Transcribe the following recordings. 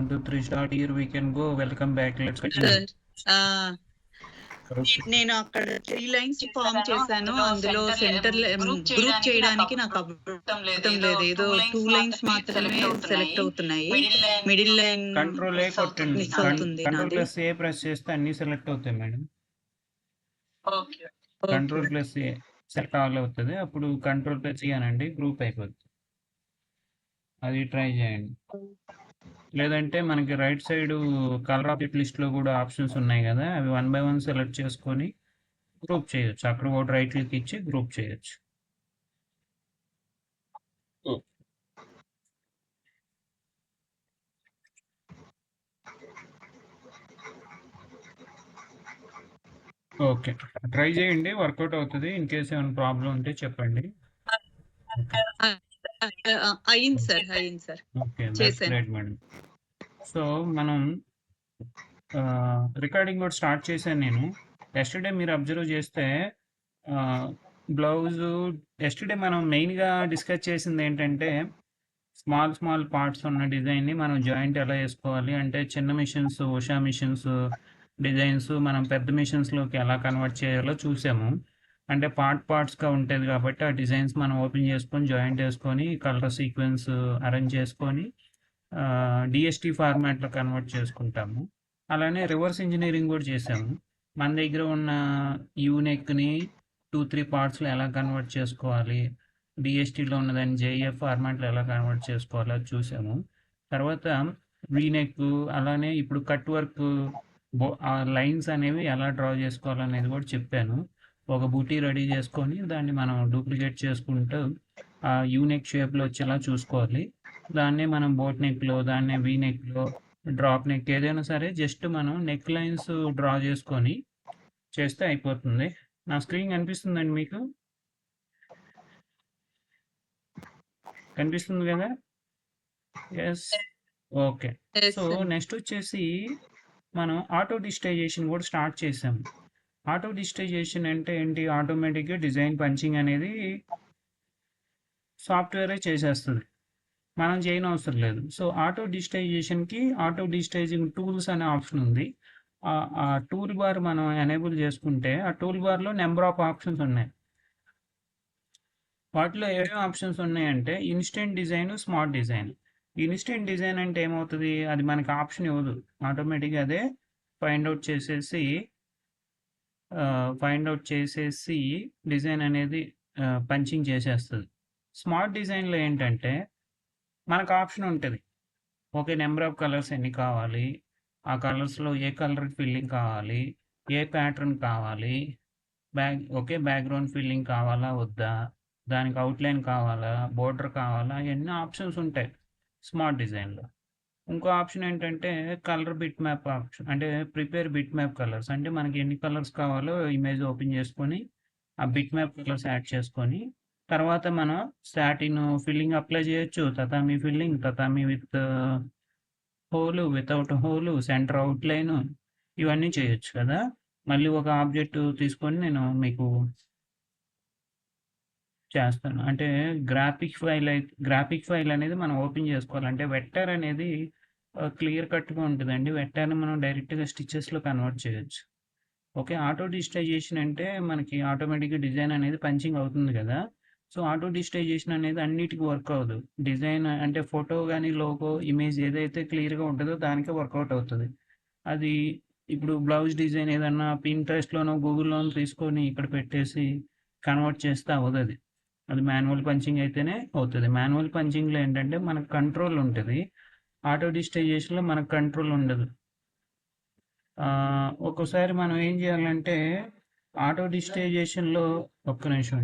1, 2, 3 start. Here we can go. Welcome back. Let's continue. Sir Okay. నేను అక్కడ 3 lines form చేశాను. అందులో centre group చేయడానికి నాకు అవ్వటం లేదు. ఏదో 2 లైన్స్ మాత్రమే సెలెక్ట్ అవుతున్నాయి. మిడిల్ లైన్ Control A కొట్టండి. మిస్ అవుతుంది Control నాది. plus A ప్రెస్ చేస్తే అన్ని సెలెక్ట్ అవుతాయి మేడం. కంట్రోల్ ప్లస్ ఏ సెలెక్ట్ ఆల్ అవుతుంది. అప్పుడు కంట్రోల్ ప్లస్ ఏ అనండి, గ్రూప్ అయిపోతుంది. అది ట్రై చేయండి. లేదంటే మనకి right side colour object list లో కూడా ఆప్షన్స్ ఉన్నాయి కదా, అవి 1 by 1 సెలెక్ట్ చేసుకొని గ్రూప్ చేయొచ్చు. అక్కడ ఒకటి రైట్ క్లిక్ ఇచ్చి గ్రూప్ చేయొచ్చు. ఓకే, ట్రై చేయండి, వర్కౌట్ అవుతుంది. ఇన్ కేస్ ఏమైనా ప్రాబ్లం ఉంటే చెప్పండి. అయింది sir. Okay, that's great madam. So మనం రికార్డింగ్ కూడా స్టార్ట్ చేశాను నేను. ఎస్టర్డే మీరు అబ్జర్వ్ చేస్తే బ్లౌజ్ ఎస్టర్డే మనం మెయిన్గా డిస్కస్ చేసింది ఏంటంటే స్మాల్ పార్ట్స్ ఉన్న డిజైన్ని మనం జాయింట్ ఎలా వేసుకోవాలి అంటే, చిన్న మిషన్స్, ఉషా మిషన్స్ డిజైన్స్ మనం పెద్ద మిషన్స్లోకి ఎలా కన్వర్ట్ చేయాలో చూసాము. అంటే పార్ట్స్గా ఉంటుంది కాబట్టి ఆ డిజైన్స్ మనం ఓపెన్ చేసుకొని జాయింట్ వేసుకొని కలర్ సీక్వెన్స్ అరేంజ్ చేసుకొని డిఎస్టీ ఫార్మాట్లో కన్వర్ట్ చేసుకుంటాము. అలానే రివర్స్ ఇంజనీరింగ్ కూడా చేసాము. మన దగ్గర ఉన్న యూనెక్ని 2-3 పార్ట్స్లో ఎలా కన్వర్ట్ చేసుకోవాలి, డిఎస్టీలో ఉన్నదాన్ని జేఈఎఫ్ ఫార్మాట్లో ఎలా కన్వర్ట్ చేసుకోవాలో అది చూసాము. తర్వాత వీనెక్, అలానే ఇప్పుడు కట్ వర్క్ లైన్స్ అనేవి ఎలా డ్రా చేసుకోవాలనేది కూడా చెప్పాను. ఒక బూటీ రెడీ చేసుకొని దాన్ని మనం డూప్లికేట్ చేసుకుంటూ ఆ యూనెక్ షేప్లో వచ్చేలా చూసుకోవాలి. దాన్నే మనం బోట్ నెక్లో, దాన్నే వీనెక్లో, డ్రాప్ నెక్ ఏదైనా సరే జస్ట్ మనం నెక్ లైన్స్ డ్రా చేసుకొని చేస్తే అయిపోతుంది. నా స్క్రీన్ కనిపిస్తుందండి మీకు? కనిపిస్తుంది కదా? ఎస్. ఓకే. సో నెక్స్ట్ వచ్చేసి మనం ఆటో డిజిటైజేషన్ కూడా స్టార్ట్ చేసాము. ఆటో డిజిటైజేషన్ అంటే ఏంటి? ఆటోమేటిక్గా డిజైన్ పంచింగ్ అనేది సాఫ్ట్వేరే చేసేస్తుంది, మనం చేయని అవసరం లేదు. సో ఆటో డిజిటైజేషన్కి ఆటో డిజిటైజింగ్ టూల్స్ అనే ఆప్షన్ ఉంది. ఆ టూల్ బార్ మనం ఎనేబుల్ చేసుకుంటే ఆ టూల్ బార్లో నెంబర్ ఆఫ్ ఆప్షన్స్ ఉన్నాయి. వాటిలో ఏమేమి ఆప్షన్స్ ఉన్నాయంటే instant design, smart design. Instant design అంటే ఏమవుతుంది, అది మనకి ఆప్షన్ ఇవ్వదు, ఆటోమేటిక్గా అదే ఫైండ్ అవుట్ చేసేసి డిజైన్ అనేది పంచింగ్ చేసేస్తుంది. స్మార్ట్ డిజైన్లో ఏంటంటే మనకు ఆప్షన్ ఉంటుంది. ఓకే, నెంబర్ ఆఫ్ కలర్స్ ఎన్ని కావాలి, ఆ కలర్స్లో ఏ కలర్ ఫిల్లింగ్ కావాలి, ఏ ప్యాటర్న్ కావాలి, బ్యాక్గ్రౌండ్ ఫిల్లింగ్ కావాలా వద్దా, దానికి అవుట్లైన్ కావాలా, బోర్డర్ కావాలా, ఎన్ని ఆప్షన్స్ ఉంటాయి స్మార్ట్ డిజైన్లో. ఇంకో ఆప్షన్ ఏంటంటే కలర్ బిట్ మ్యాప్ ఆప్షన్. అంటే ప్రిపేర్ బిట్ మ్యాప్ కలర్స్, అంటే మనకి ఎన్ని కలర్స్ కావాలో ఇమేజ్ ఓపెన్ చేసుకొని ఆ బిట్ మ్యాప్ కలర్స్ యాడ్ చేసుకొని తర్వాత మనం సాటిన్ ఫిల్లింగ్ అప్లై చేయొచ్చు, tatami filling, tatami with hole, without hole, centre outline, ఇవన్నీ చేయొచ్చు కదా. మళ్ళీ ఒక ఆబ్జెక్ట్ తీసుకొని నేను మీకు చేస్తాను. అంటే గ్రాఫిక్ ఫైల్ అనేది మనం ఓపెన్ చేసుకోవాలంటే వెక్టర్ అనేది క్లియర్ కట్గా ఉంటుందండి. వెక్టర్ని మనం డైరెక్ట్గా స్టిచెస్లో కన్వర్ట్ చేయొచ్చు. ఓకే, ఆటో డిజిటైజేషన్ అంటే మనకి ఆటోమేటిక్గా డిజైన్ అనేది పంచింగ్ అవుతుంది కదా. సో ఆటో డిజిటైజేషన్ అనేది అన్నిటికీ వర్క్ అవ్వదు. డిజైన్ అంటే ఫోటో కానీ లోగో ఇమేజ్ ఏదైతే క్లియర్గా ఉంటుందో దానికే వర్కౌట్ అవుతుంది. అది ఇప్పుడు బ్లౌజ్ డిజైన్ ఏదన్నా పింట్రెస్ట్లోనో గూగుల్లోనో తీసుకొని ఇక్కడ పెట్టేసి కన్వర్ట్ చేస్తే అవ్వదు. అది మాన్యువల్ పంచింగ్ అయితేనే అవుతుంది. మాన్యువల్ పంచింగ్లో ఏంటంటే మనకు కంట్రోల్ ఉంటుంది, ఆటో డిజిటైజేషన్లో మనకు కంట్రోల్ ఉండదు. ఒక్కోసారి మనం ఏం చేయాలంటే ఆటో డిజిటైజేషన్లో ఒక్క నిమిషం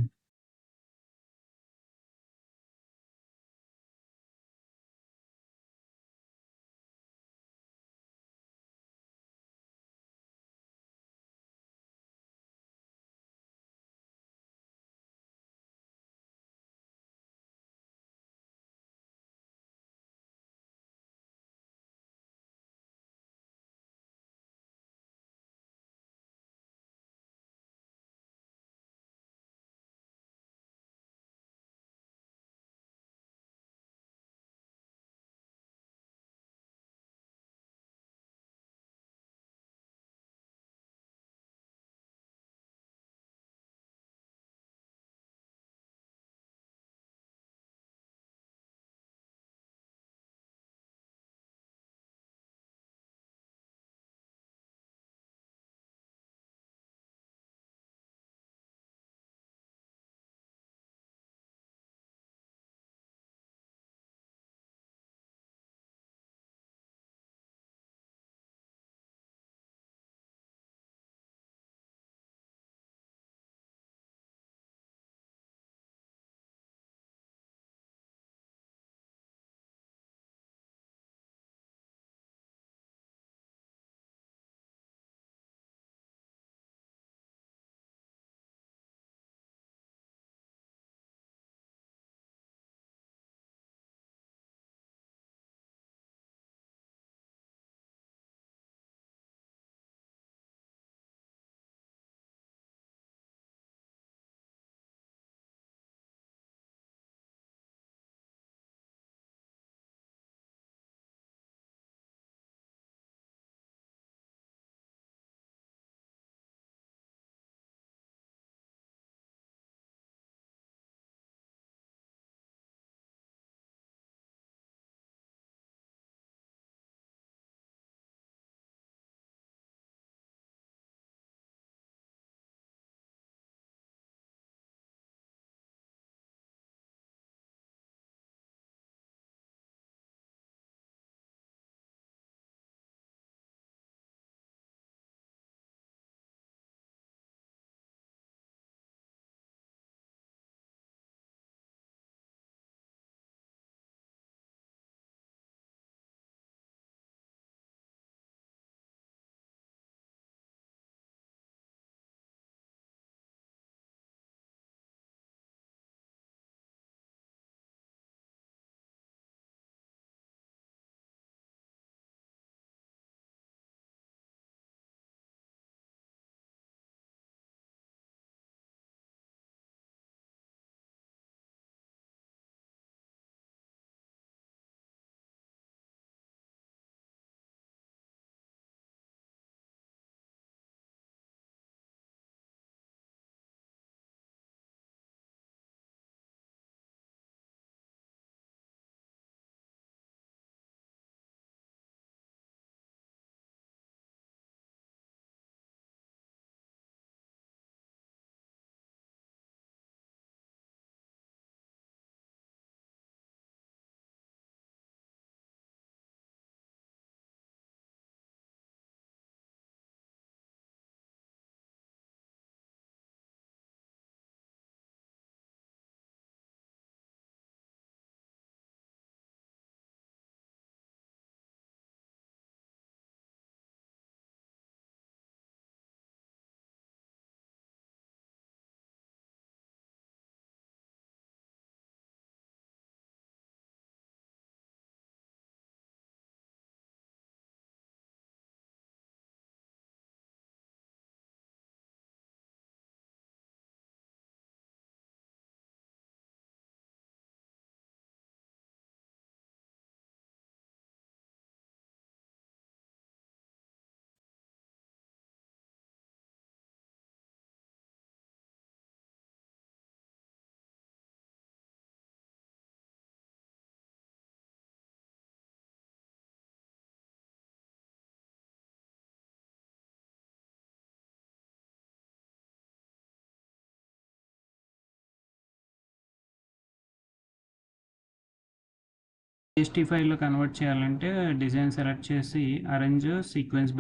డిఎస్టీ ఫైల్లో కన్వర్ట్ చేయాలంటే డిజైన్ సెలెక్ట్ చేసి అరేంజ్ సీక్వెన్స్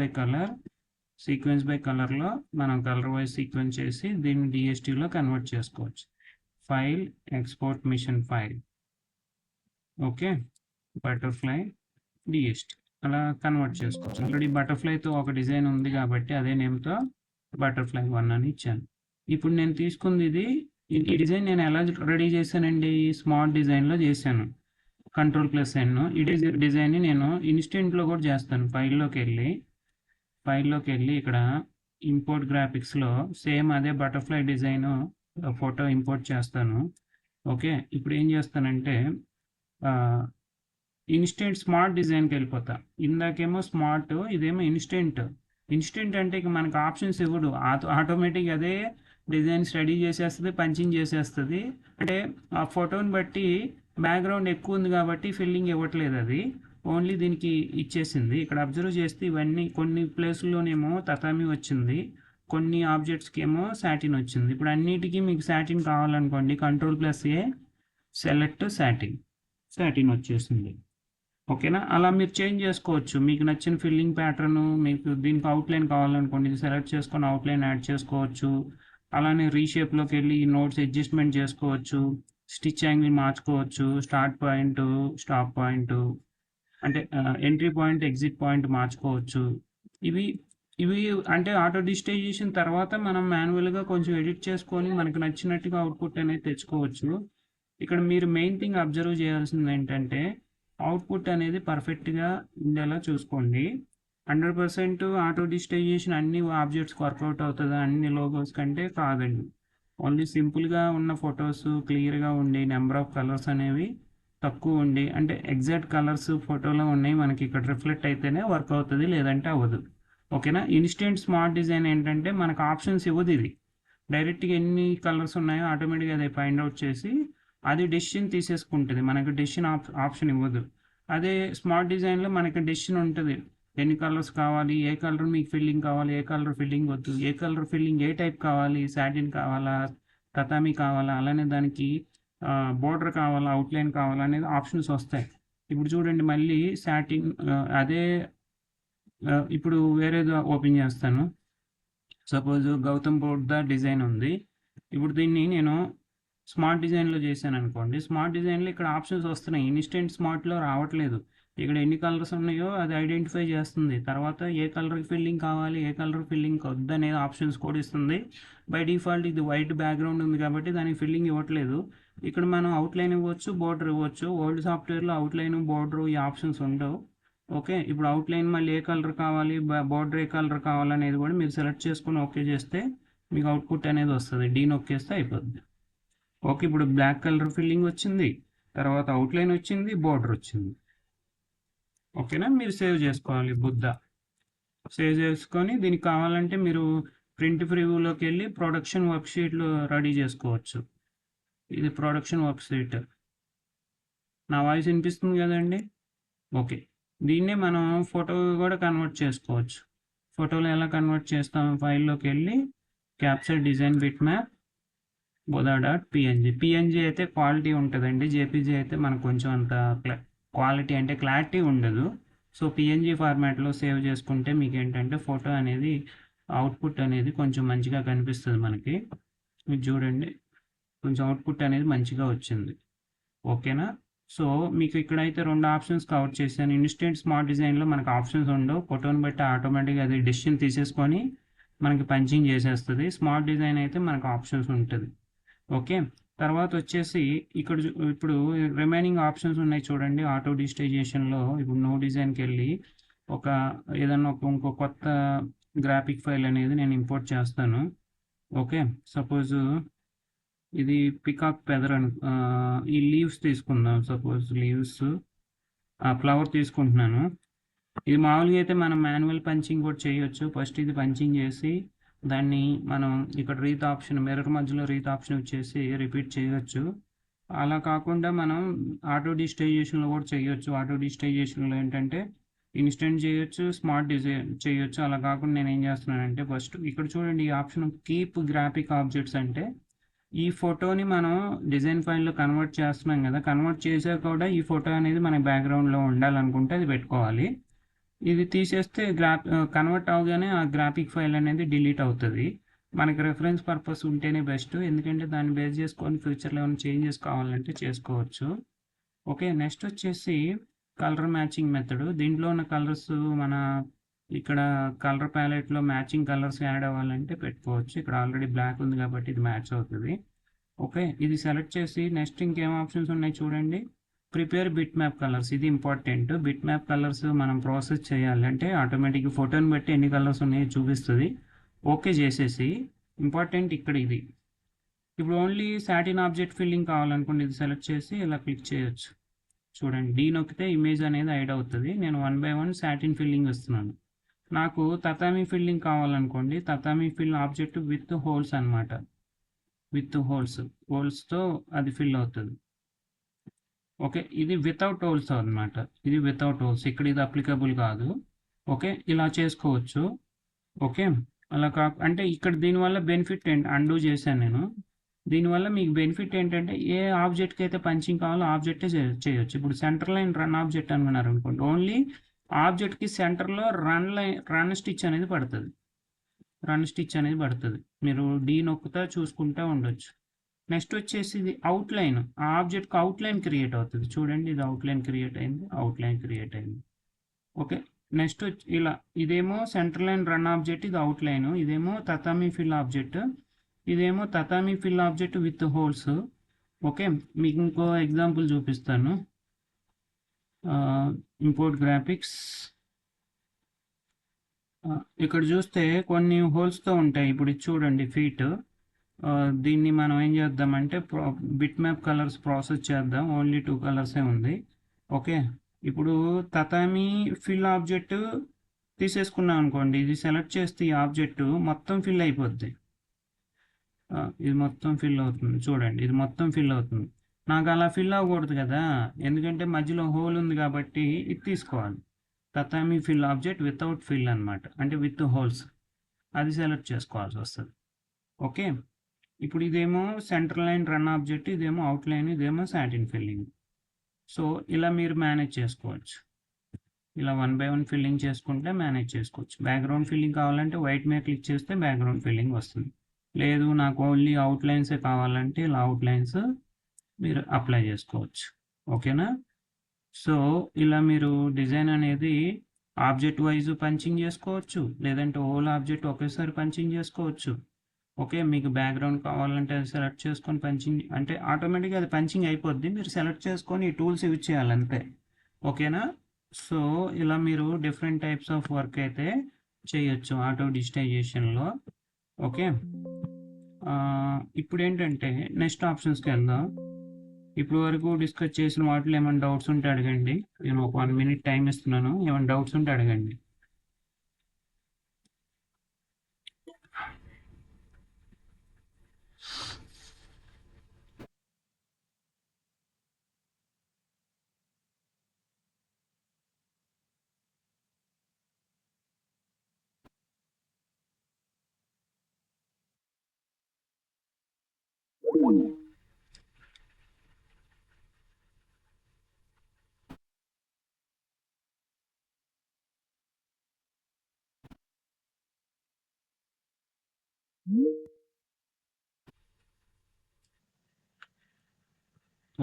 బై కలర్లో మనం కలర్ వైజ్ సీక్వెన్స్ చేసి దీన్ని డిఎస్టీలో కన్వర్ట్ చేసుకోవచ్చు. File export machine file, okay, butterfly DST అలా కన్వర్ట్ చేసుకోవచ్చు. ఆల్రెడీ బటర్ఫ్లైతో ఒక డిజైన్ ఉంది కాబట్టి అదే నేమ్తో బటర్ఫ్లై 1 అని ఇచ్చాను. ఇప్పుడు నేను తీసుకుంది ఈ డిజైన్ నేను ఎలా రెడీ చేశానండి, స్మార్ట్ డిజైన్లో చేశాను. Ctrl+N. ఈ డిజైన్ని నేను ఇన్స్టెంట్లో కూడా చేస్తాను. ఫైల్లోకి వెళ్ళి ఇక్కడ ఇంపోర్ట్ గ్రాఫిక్స్లో సేమ్ అదే బటర్ఫ్లై డిజైన్ ఫోటో ఇంపోర్ట్ చేస్తాను. ఓకే, ఇప్పుడు ఏం చేస్తానంటే ఇన్స్టెంట్ స్మార్ట్ డిజైన్కి వెళ్ళిపోతా. ఇందాకేమో స్మార్ట్, ఇదేమో ఇన్స్టెంట్ అంటే ఇక మనకు ఆప్షన్స్ ఇవ్వడు, ఆటోమేటిక్ అదే డిజైన్ స్టడీ చేసేస్తుంది, పంచింగ్ చేసేస్తుంది. అంటే ఆ ఫోటోని బట్టి బ్యాక్గ్రౌండ్ ఎక్కువ ఉంది కాబట్టి ఫిల్లింగ్ ఇవ్వట్లేదు, అది ఓన్లీ దీనికి ఇచ్చేసింది. ఇక్కడ అబ్జర్వ్ చేస్తే ఇవన్నీ కొన్ని ప్లేస్లోనేమో తతామి వచ్చింది, కొన్ని ఆబ్జెక్ట్స్కి ఏమో సాటిన్ వచ్చింది. ఇప్పుడు అన్నిటికీ మీకు సాటిన్ కావాలనుకోండి, Ctrl+A, సెలెక్ట్ సాటిన్ వచ్చేసింది. ఓకేనా, అలా మీరు చేంజ్ చేసుకోవచ్చు. మీకు నచ్చిన ఫిల్లింగ్ ప్యాటర్న్, మీకు దీనికి అవుట్లైన్ కావాలనుకోండి, ఇది సెలెక్ట్ చేసుకొని అవుట్లైన్ యాడ్ చేసుకోవచ్చు. అలానే రీషేప్లోకి వెళ్ళి నోట్స్ అడ్జస్ట్మెంట్ చేసుకోవచ్చు, స్టిచ్ యాంగిల్ మార్చుకోవచ్చు, స్టార్ట్ పాయింట్, స్టాప్ పాయింట్, అంటే ఎంట్రీ పాయింట్, ఎగ్జిట్ పాయింట్ మార్చుకోవచ్చు. ఇవి అంటే ఆటో డిజిటైజేషన్ తర్వాత మనం మాన్యువల్గా కొంచెం ఎడిట్ చేసుకొని మనకు నచ్చినట్టుగా అవుట్పుట్ అనేది తెచ్చుకోవచ్చు. ఇక్కడ మీరు మెయిన్ థింగ్ అబ్జర్వ్ చేయాల్సింది ఏంటంటే అవుట్పుట్ అనేది పర్ఫెక్ట్గా ఉండేలా చూసుకోండి. 100% ఆటో డిజిటైజేషన్ అన్ని ఆబ్జెక్ట్స్కి వర్కౌట్ అవుతుందా, అన్ని లోగోస్ కంటే కాదండి. ఓన్లీ సింపుల్గా ఉన్న ఫొటోస్ క్లియర్గా ఉండి నెంబర్ ఆఫ్ కలర్స్ అనేవి తక్కువ ఉండి, అంటే ఎగ్జాక్ట్ కలర్స్ ఫోటోలో ఉన్నాయి మనకి ఇక్కడ రిఫ్లెక్ట్ అయితేనే వర్క్ అవుతుంది, లేదంటే అవ్వదు. ఓకేనా, ఇన్స్టెంట్ స్మార్ట్ డిజైన్ ఏంటంటే మనకు ఆప్షన్స్ ఇవ్వదు, ఇది డైరెక్ట్గా ఎన్ని కలర్స్ ఉన్నాయో ఆటోమేటిక్గా అది ఫైండ్ అవుట్ చేసి అది డెసిషన్ తీసేసుకుంటుంది, మనకు డెసిషన్ ఆప్షన్ ఇవ్వదు. అదే స్మార్ట్ డిజైన్లో మనకి డెసిషన్ ఉంటుంది, ఎన్ని కలర్స్ కావాలి, ఏ కలర్ మీకు ఫిల్లింగ్ కావాలి, ఏ కలర్ ఫిల్లింగ్ వద్దు, ఏ కలర్ ఫిల్లింగ్ ఏ టైప్ కావాలి, సాటిన్ కావాలా, తతామి కావాలా, అలానే దానికి బోర్డర్ కావాలా, అవుట్లైన్ కావాలా అనేది ఆప్షన్స్ వస్తాయి. ఇప్పుడు చూడండి మళ్ళీ సాటిన్ అదే ఇప్పుడు వేరేది ఓపెన్ చేస్తాను. సపోజ్ గౌతమ్ బుద్ధ డిజైన్ ఉంది. ఇప్పుడు దీన్ని నేను స్మార్ట్ డిజైన్లో చేశాను అనుకోండి, స్మార్ట్ డిజైన్లో ఇక్కడ ఆప్షన్స్ వస్తున్నాయి, ఇన్స్టెంట్ స్మార్ట్లో రావట్లేదు. ఇక్కడ ఎన్ని కలర్స్ ఉన్నాయో అది ఐడెంటిఫై చేస్తుంది, తర్వాత ఏ కలర్ ఫిల్లింగ్ కావాలి, ఏ కలర్ ఫిల్లింగ్ వద్దు అనేది ఆప్షన్స్ కూడా ఇస్తుంది. బై డిఫాల్ట్ ఇది వైట్ బ్యాక్గ్రౌండ్ ఉంది కాబట్టి దానికి ఫిల్లింగ్ ఇవ్వట్లేదు. ఇక్కడ మనం అవుట్లైన్ ఇవ్వచ్చు, బోర్డర్ ఇవ్వచ్చు. ఓల్డ్ సాఫ్ట్వేర్లో అవుట్లైన్, బోర్డర్ ఈ ఆప్షన్స్ ఉండవు. ఓకే, ఇప్పుడు అవుట్లైన్ మళ్ళీ ఏ కలర్ కావాలి, బోర్డర్ ఏ కలర్ కావాలనేది కూడా మీరు సెలెక్ట్ చేసుకొని ఓకే చేస్తే మీకు అవుట్పుట్ అనేది వస్తుంది, డీ నొక్కేస్తే అయిపోద్ది. ఓకే, ఇప్పుడు బ్లాక్ కలర్ ఫిల్లింగ్ వచ్చింది, తర్వాత అవుట్లైన్ వచ్చింది, బోర్డర్ వచ్చింది. ఓకేనా, మీరు సేవ్ చేసుకోవాలి. బుద్ధ సేవ్ చేసుకొని దీనికి కావాలంటే మీరు ప్రింట్ ప్రివ్యూలోకి వెళ్ళి ప్రొడక్షన్ వర్క్షీట్లు రెడీ చేసుకోవచ్చు. ఇది ప్రొడక్షన్ వర్క్షీట్. నా వాయిస్ వినిపిస్తుంది కదండి? ఓకే, దీన్నే మనం ఫోటో కూడా కన్వర్ట్ చేసుకోవచ్చు. ఫోటోలో ఎలా కన్వర్ట్ చేస్తాం, ఫైల్లోకి వెళ్ళి capture design bit map .png అయితే క్వాలిటీ ఉంటుందండి, జేపీజీ అయితే మనకు కొంచెం అంత క్వాలిటీ అంటే క్లారిటీ ఉండదు. సో పిఎన్జీ ఫార్మాట్లో సేవ్ చేసుకుంటే మీకు ఏంటంటే ఫోటో అనేది అవుట్పుట్ అనేది కొంచెం మంచిగా కనిపిస్తుంది మనకి. మీరు చూడండి కొంచెం అవుట్పుట్ అనేది మంచిగా వచ్చింది. ఓకేనా, సో మీకు ఇక్కడైతే 2 ఆప్షన్స్ కవర్ చేశాను. ఇన్స్టెంట్ స్మార్ట్ డిజైన్లో మనకు ఆప్షన్స్ ఉండవు, ఫోటోని బట్టి ఆటోమేటిక్గా అది డెసిషన్ తీసేసుకొని మనకి పంచింగ్ చేసేస్తుంది. స్మార్ట్ డిజైన్ అయితే మనకు ఆప్షన్స్ ఉంటుంది. ఓకే, తర్వాత వచ్చేసి ఇక్కడ ఇప్పుడు రిమైనింగ్ ఆప్షన్స్ ఉన్నాయి చూడండి. ఆటో డిజిటైజేషన్లో ఇప్పుడు నో డిజైన్కి వెళ్ళి ఏదన్నా ఇంకో కొత్త గ్రాఫిక్ ఫైల్ అనేది నేను ఇంపోర్ట్ చేస్తాను. ఓకే, సపోజ్ ఇది పికాక్ ఫెదర్ ఈ లీవ్స్ తీసుకుందాం. సపోజ్ లీవ్స్ ఫ్లవర్ తీసుకుంటున్నాను. ఇది మామూలుగా అయితే మనం మాన్యువల్ పంచింగ్ కూడా చేయొచ్చు. ఫస్ట్ ఇది పంచింగ్ చేసి దాన్ని మనం ఇక్కడ రీత్ ఆప్షన్, మిర్రర్ మధ్యలో రీత్ ఆప్షన్ వచ్చేసి రిపీట్ చేయొచ్చు. అలా కాకుండా మనం ఆటో డిజిటైజేషన్లో కూడా చేయొచ్చు. ఆటో డిజిటైజేషన్లో ఏంటంటే ఇన్స్టెంట్ చేయొచ్చు, స్మార్ట్ డిజైన్ చేయొచ్చు. అలా కాకుండా నేను ఏం చేస్తున్నానంటే ఫస్ట్ ఇక్కడ చూడండి ఈ ఆప్షన్ కీప్ గ్రాఫిక్ ఆబ్జెక్ట్స్ అంటే ఈ ఫోటోని మనం డిజైన్ ఫైల్లో కన్వర్ట్ చేస్తున్నాం కదా, కన్వర్ట్ చేసాక కూడా ఈ ఫోటో అనేది మన బ్యాక్గ్రౌండ్లో ఉండాలనుకుంటే అది పెట్టుకోవాలి. ఇది తీసేస్తే కన్వర్ట్ అవగానే ఆ గ్రాఫిక్ ఫైల్ అనేది డిలీట్ అవుతుంది. మనకి రెఫరెన్స్ పర్పస్ ఉంటేనే బెస్ట్, ఎందుకంటే దాన్ని బేస్ చేసుకొని ఫ్యూచర్లో ఏమైనా చేంజెస్ కావాలంటే చేసుకోవచ్చు. ఓకే, నెక్స్ట్ వచ్చేసి కలర్ మ్యాచింగ్ మెథడ్. దీంట్లో ఉన్న కలర్స్ మన ఇక్కడ కలర్ ప్యాలెట్లో మ్యాచింగ్ కలర్స్ యాడ్ అవ్వాలంటే పెట్టుకోవచ్చు. ఇక్కడ ఆల్రెడీ బ్లాక్ ఉంది కాబట్టి ఇది మ్యాచ్ అవుతుంది. ఓకే, ఇది సెలెక్ట్ చేసి నెక్స్ట్ ఇంకేం ఆప్షన్స్ ఉన్నాయి చూడండి. ప్రిపేర్ బిట్ మ్యాప్ కలర్స్, ఇది ఇంపార్టెంట్. బిట్ మ్యాప్ కలర్స్ మనం ప్రాసెస్ చేయాలంటే ఆటోమేటిక్గా ఫోటోని బట్టి ఎన్ని కలర్స్ ఉన్నాయో చూపిస్తుంది. ఓకే చేసేసి ఇంపార్టెంట్ ఇక్కడ ఇది. ఇప్పుడు ఓన్లీ సాటిన్ ఆబ్జెక్ట్ ఫిల్లింగ్ కావాలనుకోండి, ఇది సెలెక్ట్ చేసి ఇలా క్లిక్ చేయొచ్చు. చూడండి, డీ నొక్కితే ఇమేజ్ అనేది యాడ్ అవుతుంది. నేను 1 by 1 సాటిన్ ఫిల్లింగ్ ఇస్తున్నాను. నాకు తతామీ ఫిల్లింగ్ కావాలనుకోండి, tatami fill object with holes అనమాట. విత్ హోల్స్తో అది ఫిల్ అవుతుంది. ఓకే, ఇది వితౌట్ హోల్స్ అనమాట. ఇది వితౌట్ హోల్స్, ఇక్కడ ఇది అప్లికబుల్ కాదు. ఓకే, ఇలా చేసుకోవచ్చు. ఓకే, అలా అంటే ఇక్కడ దీనివల్ల బెనిఫిట్ ఏంటి, అండూ చేశాను నేను. దీనివల్ల మీకు బెనిఫిట్ ఏంటంటే ఏ ఆబ్జెక్ట్కి అయితే పంచింగ్ కావాలో ఆబ్జెక్టే చేయొచ్చు. ఇప్పుడు సెంటర్ లైన్ రన్ ఆబ్జెక్ట్ అనుకున్నారు అనుకోండి, ఓన్లీ ఆబ్జెక్ట్కి సెంటర్లో రన్ స్టిచ్ అనేది పడుతుంది. మీరు డీ నొక్కుతా చూసుకుంటూ ఉండొచ్చు. నెక్స్ట్ వచ్చేసి ఇది అవుట్లైన్, ఆ ఆబ్జెక్ట్కి అవుట్లైన్ క్రియేట్ అవుతుంది. చూడండి, ఇది అవుట్లైన్ క్రియేట్ అయింది. ఓకే, నెక్స్ట్ ఇలా ఇదేమో సెంటర్ లైన్ రన్ ఆబ్జెక్ట్, ఇది అవుట్లైన్. ఇదేమో తతామీ ఫిల్ ఆబ్జెక్ట్, ఇదేమో tatami fill object with holes. Okay, మీకు ఇంకో ఎగ్జాంపుల్ చూపిస్తాను. Import graphics. ఇక్కడ చూస్తే కొన్ని హోల్స్తో ఉంటాయి. ఇప్పుడు ఇది చూడండి ఫీట్. దీన్ని మనం ఏం చేద్దామంటే బిట్ మ్యాప్ కలర్స్ ప్రాసెస్ చేద్దాం. ఓన్లీ 2 కలర్సే ఉంది. ఓకే, ఇప్పుడు తతామీ ఫిల్ ఆబ్జెక్ట్ తీసేసుకున్నాం అనుకోండి, ఇది సెలెక్ట్ చేస్తే ఈ ఆబ్జెక్ట్ మొత్తం ఫిల్ అయిపోద్ది. ఇది మొత్తం ఫిల్ అవుతుంది. చూడండి, ఇది మొత్తం ఫిల్ అవుతుంది. నాకు అలా ఫిల్ అవ్వకూడదు కదా, ఎందుకంటే మధ్యలో హోల్ ఉంది కాబట్టి ఇది తీసుకోవాలి. తతామీ ఫిల్ ఆబ్జెక్ట్ వితౌట్ ఫిల్ అనమాట, అంటే విత్ హోల్స్, అది సెలెక్ట్ చేసుకోవాల్సి వస్తుంది. ఓకే, ఇప్పుడు ఇదేమో సెంటర్ లైన్ రన్ ఆబ్జెక్ట్, ఇదేమో అవుట్ లైన్, ఇదేమో సాటిన్ ఫిల్లింగ్. సో ఇలా మీరు మేనేజ్ చేసుకోవచ్చు. ఇలా 1 by 1 ఫిల్లింగ్ చేసుకుంటే మేనేజ్ చేసుకోవచ్చు. బ్యాక్గ్రౌండ్ ఫిల్లింగ్ కావాలంటే వైట్ మీద క్లిక్ చేస్తే బ్యాక్గ్రౌండ్ ఫిల్లింగ్ వస్తుంది. లేదు నాకు ఓన్లీ అవుట్లైన్సే కావాలంటే ఇలా అవుట్లైన్స్ మీరు అప్లై చేసుకోవచ్చు. ఓకేనా? సో ఇలా మీరు డిజైన్ అనేది ఆబ్జెక్ట్ వైజ్ పంచింగ్ చేసుకోవచ్చు, లేదంటే హోల్ ఆబ్జెక్ట్ ఒకేసారి పంచింగ్ చేసుకోవచ్చు. ఓకే, మీకు బ్యాక్గ్రౌండ్ కావాలంటే అది సెలెక్ట్ చేసుకొని పంచింగ్, అంటే ఆటోమేటిక్గా అది పంచింగ్ అయిపోద్ది. మీరు సెలెక్ట్ చేసుకొని ఈ టూల్స్ యూజ్ చేయాలంతే. ఓకేనా? సో ఇలా మీరు డిఫరెంట్ టైప్స్ ఆఫ్ వర్క్ అయితే చేయొచ్చు ఆటో డిజిటైజేషన్లో. ఓకే, ఇప్పుడు ఏంటంటే నెక్స్ట్ ఆప్షన్స్కి వెళ్దాం. ఇప్పుడు వరకు డిస్కస్ చేసిన వాటిలో ఏమైనా డౌట్స్ ఉంటే అడగండి. నేను ఒక 1 minute టైం ఇస్తున్నాను, ఏమైనా డౌట్స్ ఉంటే అడగండి.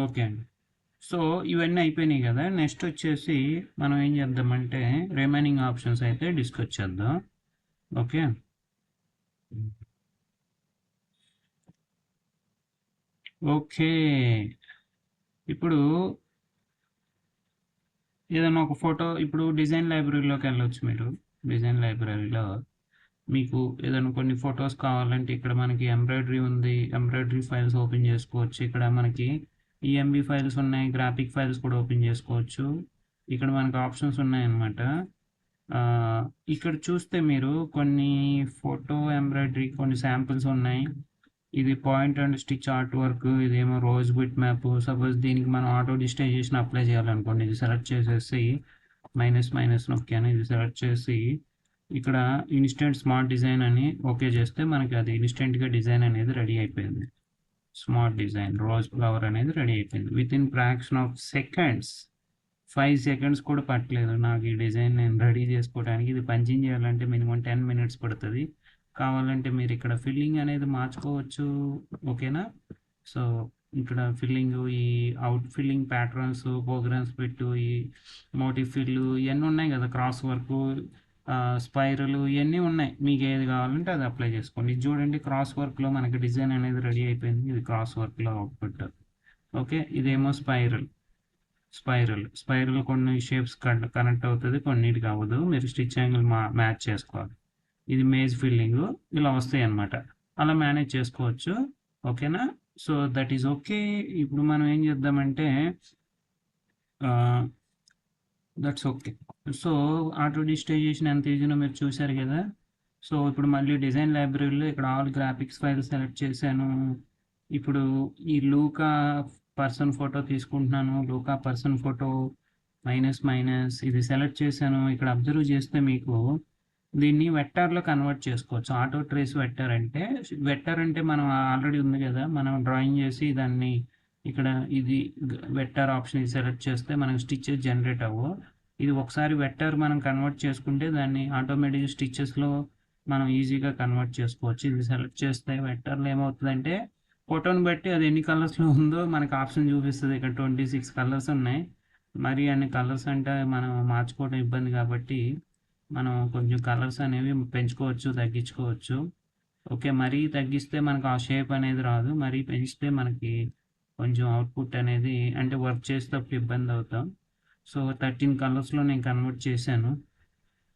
ఓకే అండి, సో ఇవన్నీ అయిపోయినాయి కదా. నెక్స్ట్ వచ్చేసి మనం ఏం చేద్దామంటే రిమైనింగ్ ఆప్షన్స్ అయితే డిస్కస్ చేద్దాం. ఓకే, ఓకే ఇప్పుడు ఏదైనా ఒక ఫోటో, ఇప్పుడు డిజైన్ లైబ్రరీలోకి వెళ్ళొచ్చు. మీరు డిజైన్ లైబ్రరీలో మీకు ఏదైనా కొన్ని ఫొటోస్ కావాలంటే ఇక్కడ మనకి ఎంబ్రాయిడరీ ఉంది, ఎంబ్రాయిడరీ ఫైల్స్ ఓపెన్ చేసుకోవచ్చు. ఇక్కడ మనకి ఈఎంబి ఫైల్స్ ఉన్నాయి, గ్రాఫిక్ ఫైల్స్ కూడా ఓపెన్ చేసుకోవచ్చు. ఇక్కడ మనకి ఆప్షన్స్ ఉన్నాయన్నమాట. ఇక్కడ చూస్తే మీరు కొన్ని ఫోటో ఎంబ్రాయిడరీ కొన్ని శాంపిల్స్ ఉన్నాయి. ఇది point and stitch art work, ఇదేమో రోజ్ బిట్ మ్యాప్. సపోజ్ దీనికి మనం ఆటో డిజిటైజేషన్ అప్లై చేయాలనుకోండి, ఇది సెలెక్ట్ చేసేసి మైనస్ నొక్కాను, ఇది సెలెక్ట్ చేసి ఇక్కడ ఇన్స్టెంట్ స్మార్ట్ డిజైన్ అని ఓకే చేస్తే మనకి అది ఇన్స్టెంట్గా డిజైన్ అనేది రెడీ అయిపోయింది. స్మార్ట్ డిజైన్ రోజ్ ఫ్లవర్ అనేది రెడీ అయిపోయింది with in fraction of seconds. 5 seconds కూడా పట్టలేదు నాకు ఈ డిజైన్ నేను రెడీ చేసుకోవడానికి. ఇది పంచింగ్ చేయాలంటే మినిమం 10 మినిట్స్ పడుతుంది. కావాలంటే మీరు ఇక్కడ ఫిల్లింగ్ అనేది మార్చుకోవచ్చు. ఓకేనా? సో ఇక్కడ ఫిల్లింగ్, ఈ అవుట్ ఫిల్లింగ్ ప్యాటర్న్స్, ప్రోగ్రామ్స్ పెట్టు, ఈ మోటివ్ ఫిల్లు ఇవన్నీ ఉన్నాయి కదా, క్రాస్ వర్క్, స్పైరల్ ఇవన్నీ ఉన్నాయి. మీకు ఏది కావాలంటే అది అప్లై చేసుకోండి. ఇది చూడండి, క్రాస్ వర్క్లో మనకి డిజైన్ అనేది రెడీ అయిపోయింది. ఇది క్రాస్ వర్క్లో అవుట్పుట్. ఓకే, ఇదేమో స్పైరల్ కొన్ని షేప్స్ కనెక్ట్ అవుతుంది, కొన్నిటికి అవ్వదు. మీరు స్టిచ్ యాంగిల్ మ్యాచ్ చేసుకోవాలి. ఇది మేజ్ ఫిల్లింగ్, ఇలా వస్తాయి అన్నమాట. అలా మేనేజ్ చేసుకోవచ్చు. ఓకేనా? So that is okay. ఇప్పుడు మనం ఏం చేద్దామంటే that's okay. So auto digitisation ఎంత ఈజీనో మీరు చూశారు కదా. సో ఇప్పుడు మళ్ళీ డిజైన్ లైబ్రరీలో ఇక్కడ ఆల్ గ్రాఫిక్స్ ఫైల్ సెలెక్ట్ చేశాను. ఇప్పుడు ఈ లూకా పర్సన్ ఫోటో తీసుకుంటున్నాను. లూకా పర్సన్ ఫోటో మైనస్ ఇది సెలెక్ట్ చేశాను. ఇక్కడ అబ్జర్వ్ చేస్తే మీకు దీన్ని వెక్టార్లో కన్వర్ట్ చేసుకోవచ్చు. ఆటో ట్రేస్ వెక్టర్ అంటే మనం ఆల్రెడీ ఉంది కదా, మనం డ్రాయింగ్ చేసి దాన్ని ఇక్కడ ఇది వెక్టర్ ఆప్షన్ ఇది సెలెక్ట్ చేస్తే మనకు స్టిచ్చెస్ జనరేట్ అవ్వవు. ఇది ఒకసారి వెక్టర్ మనం కన్వర్ట్ చేసుకుంటే దాన్ని ఆటోమేటిక్గా స్టిచ్చెస్లో మనం ఈజీగా కన్వర్ట్ చేసుకోవచ్చు. ఇది సెలెక్ట్ చేస్తే వెక్టర్లో ఏమవుతుందంటే ఫోటోని బట్టి అది ఎన్ని కలర్స్లో ఉందో మనకు ఆప్షన్ చూపిస్తుంది. ఇక్కడ 26 కలర్స్ ఉన్నాయి. మరి అన్ని కలర్స్ అంటే మనం మార్చుకోవడం ఇబ్బంది కాబట్టి మనం కొంచెం కలర్స్ అనేవి పెంచుకోవచ్చు, తగ్గించుకోవచ్చు. ఓకే, మరీ తగ్గిస్తే మనకు ఆ షేప్ అనేది రాదు, మరీ పెంచితే మనకి కొంచెం అవుట్పుట్ అనేది అంటే వర్క్ చేసేటప్పుడు ఇబ్బంది అవుతాం. సో 13 కలర్స్లో నేను కన్వర్ట్ చేశాను.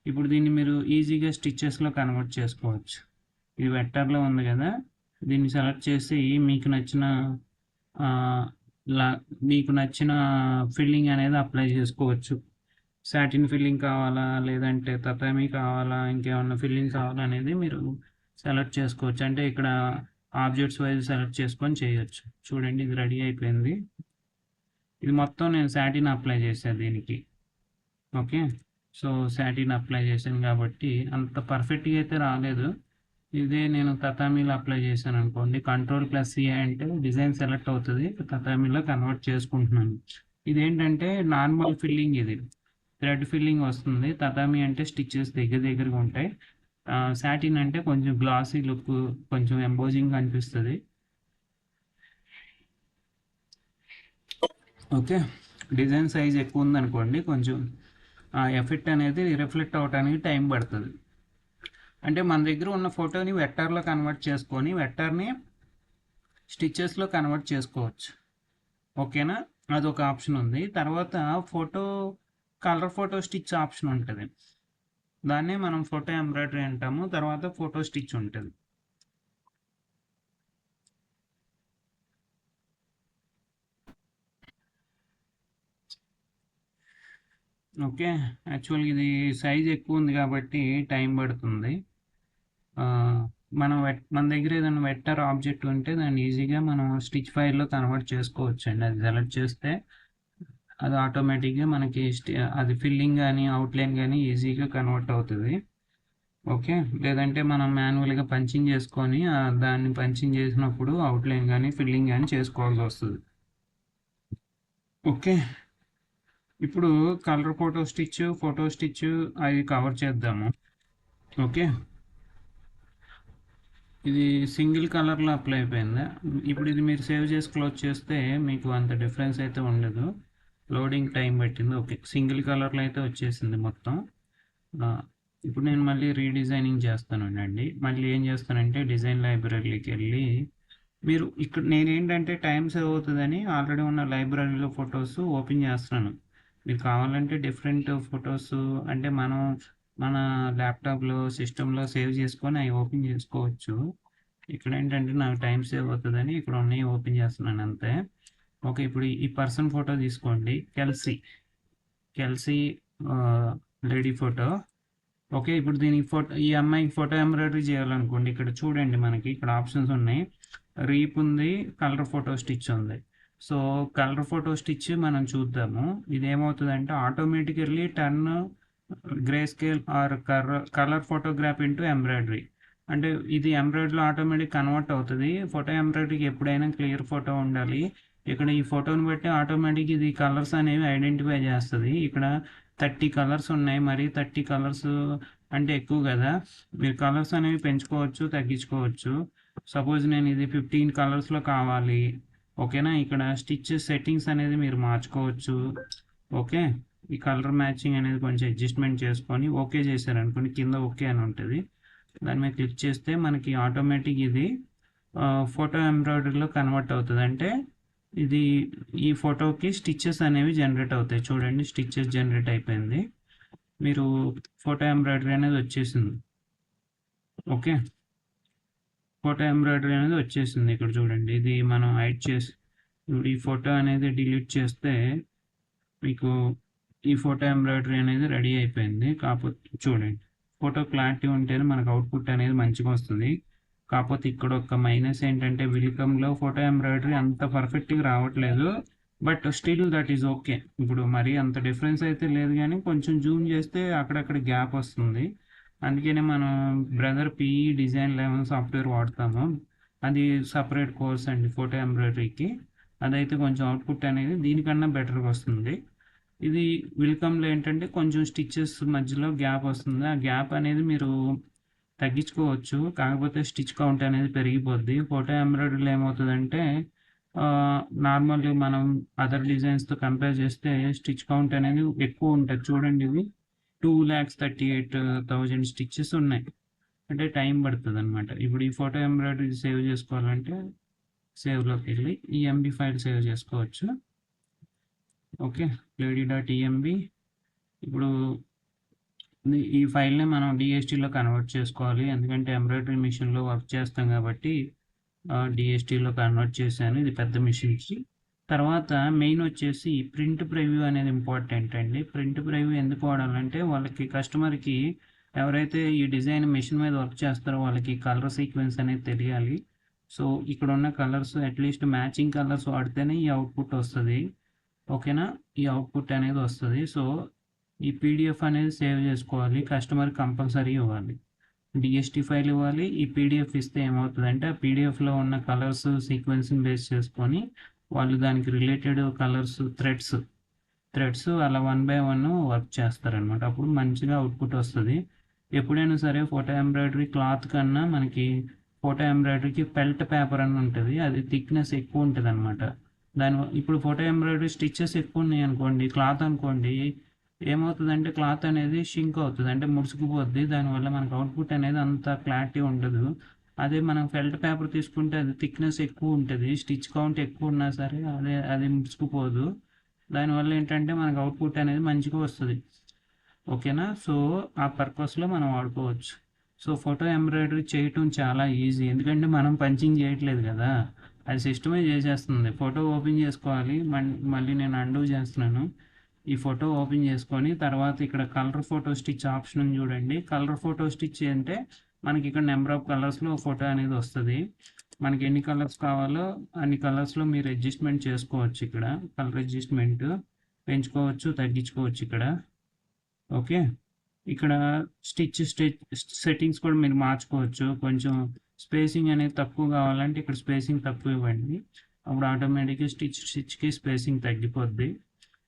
ఇప్పుడు దీన్ని మీరు ఈజీగా స్టిచ్చెస్లో కన్వర్ట్ చేసుకోవచ్చు. ఇది వెక్టర్లో ఉంది కదా, దీన్ని సెలెక్ట్ చేసి మీకు నచ్చిన ఫిల్లింగ్ అనేది అప్లై చేసుకోవచ్చు. సాటిన్ ఫిల్లింగ్ కావాలా, లేదంటే తతామీ కావాలా, ఇంకేమన్నా ఫిల్లింగ్ కావాలా అనేది మీరు సెలెక్ట్ చేసుకోవచ్చు. అంటే ఇక్కడ ఆబ్జెక్ట్స్ వైజ్ సెలెక్ట్ చేసుకొని చేయొచ్చు. చూడండి, ఇది రెడీ అయిపోయింది. ఇది మొత్తం నేను సాటిన్ అప్లై చేశాను దీనికి. ఓకే, సో సాటిన్ అప్లై చేశాను కాబట్టి అంత పర్ఫెక్ట్గా అయితే రాలేదు. ఇదే నేను తతామీలో అప్లై చేశాను అనుకోండి, Ctrl+C అంటే డిజైన్ సెలెక్ట్ అవుతుంది. తతామీలో కన్వర్ట్ చేసుకుంటున్నాను. ఇదేంటంటే నార్మల్ ఫిల్లింగ్, ఇది థ్రెడ్ ఫిల్లింగ్ వస్తుంది. తతామీ అంటే స్టిచ్చెస్ దగ్గరగా ఉంటాయి. సాటిన్ అంటే కొంచెం గ్లాసీ లుక్, కొంచెం ఎంబోజింగ్ అనిపిస్తుంది. ఓకే, డిజైన్ సైజ్ ఎక్కువ ఉందనుకోండి, కొంచెం ఆ ఎఫెక్ట్ అనేది రిఫ్లెక్ట్ అవడానికి టైం పడుతుంది. అంటే మన దగ్గర ఉన్న ఫోటోని వెక్టార్లో కన్వర్ట్ చేసుకొని వెక్టార్ని స్టిచ్చెస్లో కన్వర్ట్ చేసుకోవచ్చు. ఓకేనా? అదొక ఆప్షన్ ఉంది. తర్వాత కలర్ ఫోటో స్టిచ్ ఆప్షన్ ఉంటుంది. దాన్నే మనం ఫోటో ఎంబ్రాయిడరీ అంటాము. తర్వాత ఫోటో స్టిచ్ ఉంటుంది. ఓకే, యాక్చువల్గా ఇది సైజ్ ఎక్కువ ఉంది కాబట్టి టైం పడుతుంది. మన దగ్గర ఏదైనా వెక్టర్ ఆబ్జెక్ట్ ఉంటే దాన్ని ఈజీగా మనం స్టిచ్ ఫైల్లో కన్వర్ట్ చేసుకోవచ్చు అండి. అది సెలెక్ట్ చేస్తే అది ఆటోమేటిక్గా మనకి అది ఫిల్లింగ్ కానీ అవుట్లైన్ కానీ ఈజీగా కన్వర్ట్ అవుతుంది. ఓకే, లేదంటే మనం మాన్యువల్గా పంచింగ్ చేసుకొని దాన్ని పంచింగ్ చేసినప్పుడు అవుట్లైన్ కానీ ఫిల్లింగ్ కానీ చేసుకోవాల్సి వస్తుంది. ఓకే, ఇప్పుడు కలర్ ఫోటో స్టిచ్ అవి కవర్ చేద్దాము. ఓకే, ఇది సింగిల్ కలర్లో అప్లై అయిపోయింది. ఇప్పుడు ఇది మీరు సేవ్ చేసి క్లోజ్ చేస్తే మీకు అంత డిఫరెన్స్ అయితే ఉండదు. లోడింగ్ టైం పెట్టింది. ఓకే, సింగిల్ కలర్లో అయితే వచ్చేసింది మొత్తం. ఇప్పుడు నేను మళ్ళీ రీడిజైనింగ్ చేస్తానండి. మళ్ళీ ఏం చేస్తానంటే డిజైన్ లైబ్రరీకి వెళ్ళి మీరు ఇక్కడ నేనేంటంటే టైం సేవ్ అవుతుందని ఆల్రెడీ ఉన్న లైబ్రరీలో ఫొటోస్ ఓపెన్ చేస్తున్నాను. మీకు కావాలంటే డిఫరెంట్ ఫొటోస్ అంటే మన ల్యాప్టాప్లో సిస్టంలో సేవ్ చేసుకొని అవి ఓపెన్ చేసుకోవచ్చు. ఇక్కడ ఏంటంటే నాకు టైం సేవ్ అవుతుందని ఇక్కడ ఉన్నాయి ఓపెన్ చేస్తున్నాను అంతే. ఓకే, ఇప్పుడు ఈ పర్సన్ ఫోటో తీసుకోండి, కెల్సీ లేడీ ఫోటో. ఓకే, ఇప్పుడు ఈ అమ్మాయికి ఫోటో ఎంబ్రాయిడరీ చేయాలనుకోండి, ఇక్కడ చూడండి మనకి ఇక్కడ ఆప్షన్స్ ఉన్నాయి. రీప్ ఉంది, కలర్ ఫోటో స్టిచ్ ఉంది. సో కలర్ ఫోటో స్టిచ్ మనం చూద్దాము. ఇది ఏమవుతుందంటే automatically turn grey scale are colour photograph into embroidery. అంటే ఇది ఎంబ్రాయిడరీలో ఆటోమేటిక్ కన్వర్ట్ అవుతుంది. ఫోటో ఎంబ్రాయిడరీకి ఎప్పుడైనా క్లియర్ ఫోటో ఉండాలి. ఇక్కడ ఈ ఫోటోని బట్టి ఆటోమేటిక్ ఇది కలర్స్ అనేవి ఐడెంటిఫై చేస్తుంది. ఇక్కడ 30 కలర్స్ ఉన్నాయి. మరి 30 కలర్స్ అంటే ఎక్కువ కదా, మీరు కలర్స్ అనేవి పెంచుకోవచ్చు, తగ్గించుకోవచ్చు. సపోజ్ నేను ఇది 15 కలర్స్లో కావాలి, ఓకేనా. ఇక్కడ స్టిచెస్ సెట్టింగ్స్ అనేది మీరు మార్చుకోవచ్చు. ఓకే, ఈ కలర్ మ్యాచింగ్ అనేది కొంచెం అడ్జస్ట్మెంట్ చేసుకొని ఓకే చేశారనుకోండి, కింద ఓకే అని ఉంటుంది. దాని మీద క్లిక్ చేస్తే మనకి ఆటోమేటిక్ ఇది ఫోటో ఎంబ్రాయిడరీలో కన్వర్ట్ అవుతుంది. అంటే ఇది ఈ ఫోటోకి స్టిచెస్ అనేవి జనరేట్ అవుతాయి. చూడండి, స్టిచెస్ జనరేట్ అయిపోయింది. మీరు ఫోటో ఎంబ్రాయిడరీ అనేది వచ్చేసింది. ఓకే, ఫోటో ఎంబ్రాయిడరీ అనేది వచ్చేసింది. ఇక్కడ చూడండి, ఇది మనం హైడ్ చేసి ఇప్పుడు ఈ ఫోటో అనేది డిలీట్ చేస్తే మీకు ఈ ఫోటో ఎంబ్రాయిడరీ అనేది రెడీ అయిపోయింది. కాకపోతే చూడండి, ఫోటో క్లారిటీ ఉంటేనే మనకు అవుట్పుట్ అనేది మంచిగా వస్తుంది. కాకపోతే ఇక్కడ ఒక మైనస్ ఏంటంటే విల్కమ్లో ఫోటో ఎంబ్రాయిడరీ అంత పర్ఫెక్ట్గా రావట్లేదు. But still that is okay. ఇప్పుడు మరీ అంత డిఫరెన్స్ అయితే లేదు, కానీ కొంచెం జూమ్ చేస్తే అక్కడక్కడ గ్యాప్ వస్తుంది. అందుకనే మనం బ్రదర్ పిఈ డిజైన్ 11 సాఫ్ట్వేర్ వాడతాము. అది సపరేట్ కోర్స్ అండి ఫోటో ఎంబ్రాయిడరీకి. అదైతే కొంచెం అవుట్పుట్ అనేది దీనికన్నా బెటర్గా వస్తుంది. ఇది విల్కమ్లో ఏంటంటే కొంచెం స్టిచెస్ మధ్యలో గ్యాప్ వస్తుంది. ఆ గ్యాప్ అనేది మీరు తగ్గించుకోవచ్చు, కాకపోతే స్టిచ్ కౌంట్ అనేది పెరిగిపోద్ది. ఫోటో ఎంబ్రాయిడరీలో ఏమవుతుందంటే నార్మల్ మనం అదర్ డిజైన్స్తో కంపేర్ చేస్తే స్టిచ్ కౌంట్ అనేది ఎక్కువ ఉంటుంది. చూడండి, ఇవి 2,38,000 స్టిచెస్ ఉన్నాయి. అంటే టైం పడుతుంది అనమాట. ఇప్పుడు ఈ ఫోటో ఎంబ్రాయిడరీ సేవ్ చేసుకోవాలంటే సేవ్లోకి వెళ్ళి ఈఎంబి ఫైల్ సేవ్ చేసుకోవచ్చు. Okay, lady.emb. ఇప్పుడు ఈ ఫైల్ని మనం డిఎస్టీలో కన్వర్ట్ చేసుకోవాలి, ఎందుకంటే ఎంబ్రాయిడరీ మిషన్లో వర్క్ చేస్తాం కాబట్టి డిఎస్టీలో కన్వర్ట్ చేశాను. ఇది పెద్ద మిషన్కి. తర్వాత మెయిన్ వచ్చేసి ప్రింట్ ప్రివ్యూ అనేది ఇంపార్టెంట్ అండి. ప్రింట్ ప్రివ్యూ ఎందుకు వాడాలంటే వాళ్ళకి కస్టమర్కి ఎవరైతే ఈ డిజైన్ మిషన్ మీద వర్క్ చేస్తారో వాళ్ళకి కలర్ సీక్వెన్స్ అనేది తెలియాలి. సో ఇక్కడ ఉన్న కలర్స్ అట్లీస్ట్ మ్యాచింగ్ కలర్స్ వాడితేనే ఈ అవుట్పుట్ వస్తుంది. ఓకేనా, ఈ అవుట్పుట్ అనేది వస్తుంది. సో ఈ పీడిఎఫ్ అనేది సేవ్ చేసుకోవాలి, కస్టమర్ కంపల్సరీ ఇవ్వాలి, డిఎస్టీ ఫైల్ ఇవ్వాలి. ఈ పీడిఎఫ్ ఇస్తే ఏమవుతుందంటే ఆ పీడిఎఫ్లో ఉన్న కలర్స్ సీక్వెన్స్ని బేస్ చేసుకొని వాళ్ళు దానికి రిలేటెడ్ కలర్స్ థ్రెడ్స్ అలా 1 by 1 వర్క్ చేస్తారనమాట. అప్పుడు మంచిగా అవుట్పుట్ వస్తుంది. ఎప్పుడైనా సరే ఫోటో ఎంబ్రాయిడరీ క్లాత్ కన్నా మనకి ఫోటో ఎంబ్రాయిడరీకి ఫెల్ట్ పేపర్ అని ఉంటుంది, అది థిక్నెస్ ఎక్కువ ఉంటుంది అనమాట. ఇప్పుడు ఫోటో ఎంబ్రాయిడరీ స్టిచెస్ ఎక్కువ ఉన్నాయి అనుకోండి, క్లాత్ అనుకోండి, ఏమవుతుందంటే క్లాత్ అనేది షింక్ అవుతుంది, అంటే ముడుచుకుపోద్ది. దానివల్ల మనకు అవుట్పుట్ అనేది అంత క్లారిటీ ఉండదు. అదే మనం ఫెల్ట్ పేపర్ తీసుకుంటే అది థిక్నెస్ ఎక్కువ ఉంటుంది, స్టిచ్ కౌంట్ ఎక్కువ ఉన్నా సరే అది ముడుచుకుపోదు. దానివల్ల ఏంటంటే మనకు అవుట్పుట్ అనేది మంచిగా వస్తుంది. ఓకేనా, సో ఆ పర్పస్లో మనం వాడుకోవచ్చు. సో ఫోటో ఎంబ్రాయిడరీ చేయటం చాలా ఈజీ, ఎందుకంటే మనం పంచింగ్ చేయట్లేదు కదా, అది సిస్టమే చేసేస్తుంది. ఫోటో ఓపెన్ చేసుకోవాలి, మళ్ళీ నేను అండూ చేస్తున్నాను. ఈ ఫోటో ఓపెన్ చేసుకొని తర్వాత ఇక్కడ కలర్ ఫోటో స్టిచ్ ఆప్షన్ చూడండి. కలర్ ఫోటో స్టిచ్ అంటే మనకి ఇక్కడ నెంబర్ ఆఫ్ కలర్స్లో ఫోటో అనేది వస్తుంది. మనకి ఎన్ని కలర్స్ కావాలో అన్ని కలర్స్లో మీరు అడ్జస్ట్మెంట్ చేసుకోవచ్చు. ఇక్కడ కలర్ అడ్జస్ట్మెంట్ పెంచుకోవచ్చు, తగ్గించుకోవచ్చు ఇక్కడ. ఓకే, ఇక్కడ స్టిచ్ సెట్టింగ్స్ కూడా మీరు మార్చుకోవచ్చు. కొంచెం స్పేసింగ్ అనేది తక్కువ కావాలంటే ఇక్కడ స్పేసింగ్ తక్కువ ఇవ్వండి, అప్పుడు ఆటోమేటిక్గా స్టిచ్కి స్పేసింగ్ తగ్గిపోద్ది.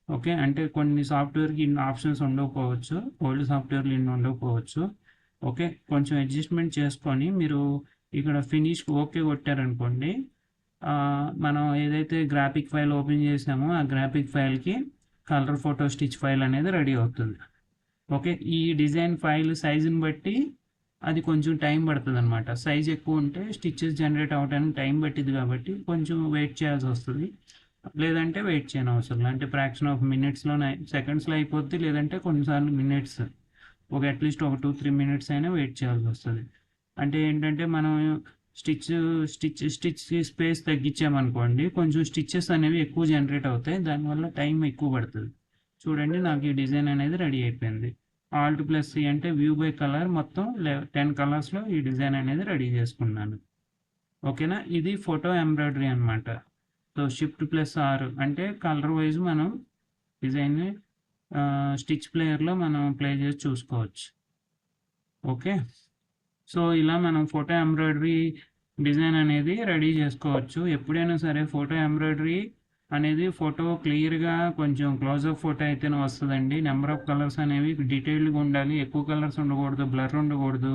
ఓకే, అంటే కొన్ని సాఫ్ట్వేర్కి ఇన్ని ఆప్షన్స్ ఉండకపోవచ్చు, ఓల్డ్ సాఫ్ట్వేర్లు ఇన్ని ఉండకపోవచ్చు. ఓకే, కొంచెం అడ్జస్ట్మెంట్ చేసుకొని మీరు ఇక్కడ ఫినిష్ ఓకే కొట్టారనుకోండి, మనం ఏదైతే గ్రాఫిక్ ఫైల్ ఓపెన్ చేసామో ఆ గ్రాఫిక్ ఫైల్కి కలర్ ఫోటో స్టిచ్ ఫైల్ అనేది రెడీ అవుతుంది. ఓకే, ఈ డిజైన్ ఫైల్ సైజుని బట్టి అది కొంచెం టైం పడుతుంది అనమాట. సైజ్ ఎక్కువ ఉంటే స్టిచెస్ జనరేట్ అవ్వడానికి టైం పట్టింది కాబట్టి కొంచెం వెయిట్ చేయాల్సి వస్తుంది. లేదంటే వెయిట్ చేయని అవసరం, అంటే ఫ్రాక్షన్ ఆఫ్ మినిట్స్లో సెకండ్స్లో అయిపోద్ది, లేదంటే కొన్నిసార్లు మినిట్స్, అట్లీస్ట్ ఒక 2-3 మినిట్స్ అయినా వెయిట్ చేయాల్సి వస్తుంది. అంటే ఏంటంటే మనం స్టిచ్ స్పేస్ తగ్గించామనుకోండి, కొంచెం స్టిచెస్ అనేవి ఎక్కువ జనరేట్ అవుతాయి, దానివల్ల టైం ఎక్కువ పడుతుంది. చూడండి, నాకు ఈ డిజైన్ అనేది రెడీ అయిపోయింది. Alt+C అంటే వ్యూ బై కలర్, మొత్తం 10 కలర్స్లో ఈ డిజైన్ అనేది రెడీ చేసుకున్నాను. ఓకేనా, ఇది ఫోటో ఎంబ్రాయిడరీ అనమాట. సో Shift+R అంటే కలర్ వైజ్ మనం డిజైన్ని స్టిచ్ ప్లేయర్లో మనం ప్లే చేసి చూసుకోవచ్చు. ఓకే, సో ఇలా మనం ఫోటో ఎంబ్రాయిడరీ డిజైన్ అనేది రెడీ చేసుకోవచ్చు. ఎప్పుడైనా సరే ఫోటో ఎంబ్రాయిడరీ అనేది ఫోటో క్లియర్గా కొంచెం క్లోజప్ ఫోటో అయితేనే వస్తుందండి. నెంబర్ ఆఫ్ కలర్స్ అనేవి డీటెయిల్డ్గా ఉండాలి. ఎక్కువ కలర్స్ ఉండకూడదు, బ్లర్ ఉండకూడదు.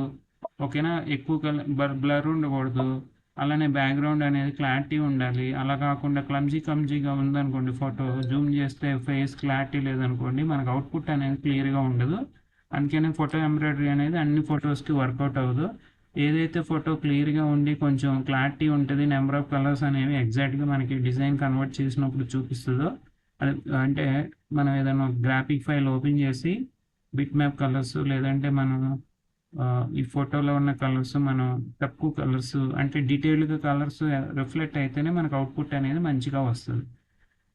ఓకేనా, ఎక్కువ బ్లర్ ఉండకూడదు. అలానే బ్యాక్గ్రౌండ్ అనేది క్లారిటీ ఉండాలి. అలా కాకుండా క్లమ్జీగా ఉందనుకోండి, ఫోటో జూమ్ చేస్తే ఫేస్ క్లారిటీ లేదనుకోండి, మనకు అవుట్పుట్ అనేది క్లియర్గా ఉండదు. అందుకనే ఫోటో ఎంబ్రాయిడరీ అనేది అన్ని ఫొటోస్కి వర్కౌట్ అవ్వదు. ఏదైతే ఫోటో క్లియర్గా ఉండి కొంచెం క్లారిటీ ఉంటుంది, నెంబర్ ఆఫ్ కలర్స్ అనేవి ఎగ్జాక్ట్గా మనకి డిజైన్ కన్వర్ట్ చేసినప్పుడు చూపిస్తుందో, అది అంటే మనం ఏదైనా గ్రాఫిక్ ఫైల్ ఓపెన్ చేసి బిట్ మ్యాప్ కలర్స్ లేదంటే మనం ఈ ఫోటోలో ఉన్న కలర్స్ మనం తక్కువ కలర్స్ అంటే డీటెయిల్డ్గా కలర్స్ రిఫ్లెక్ట్ అయితేనే మనకు అవుట్పుట్ అనేది మంచిగా వస్తుంది.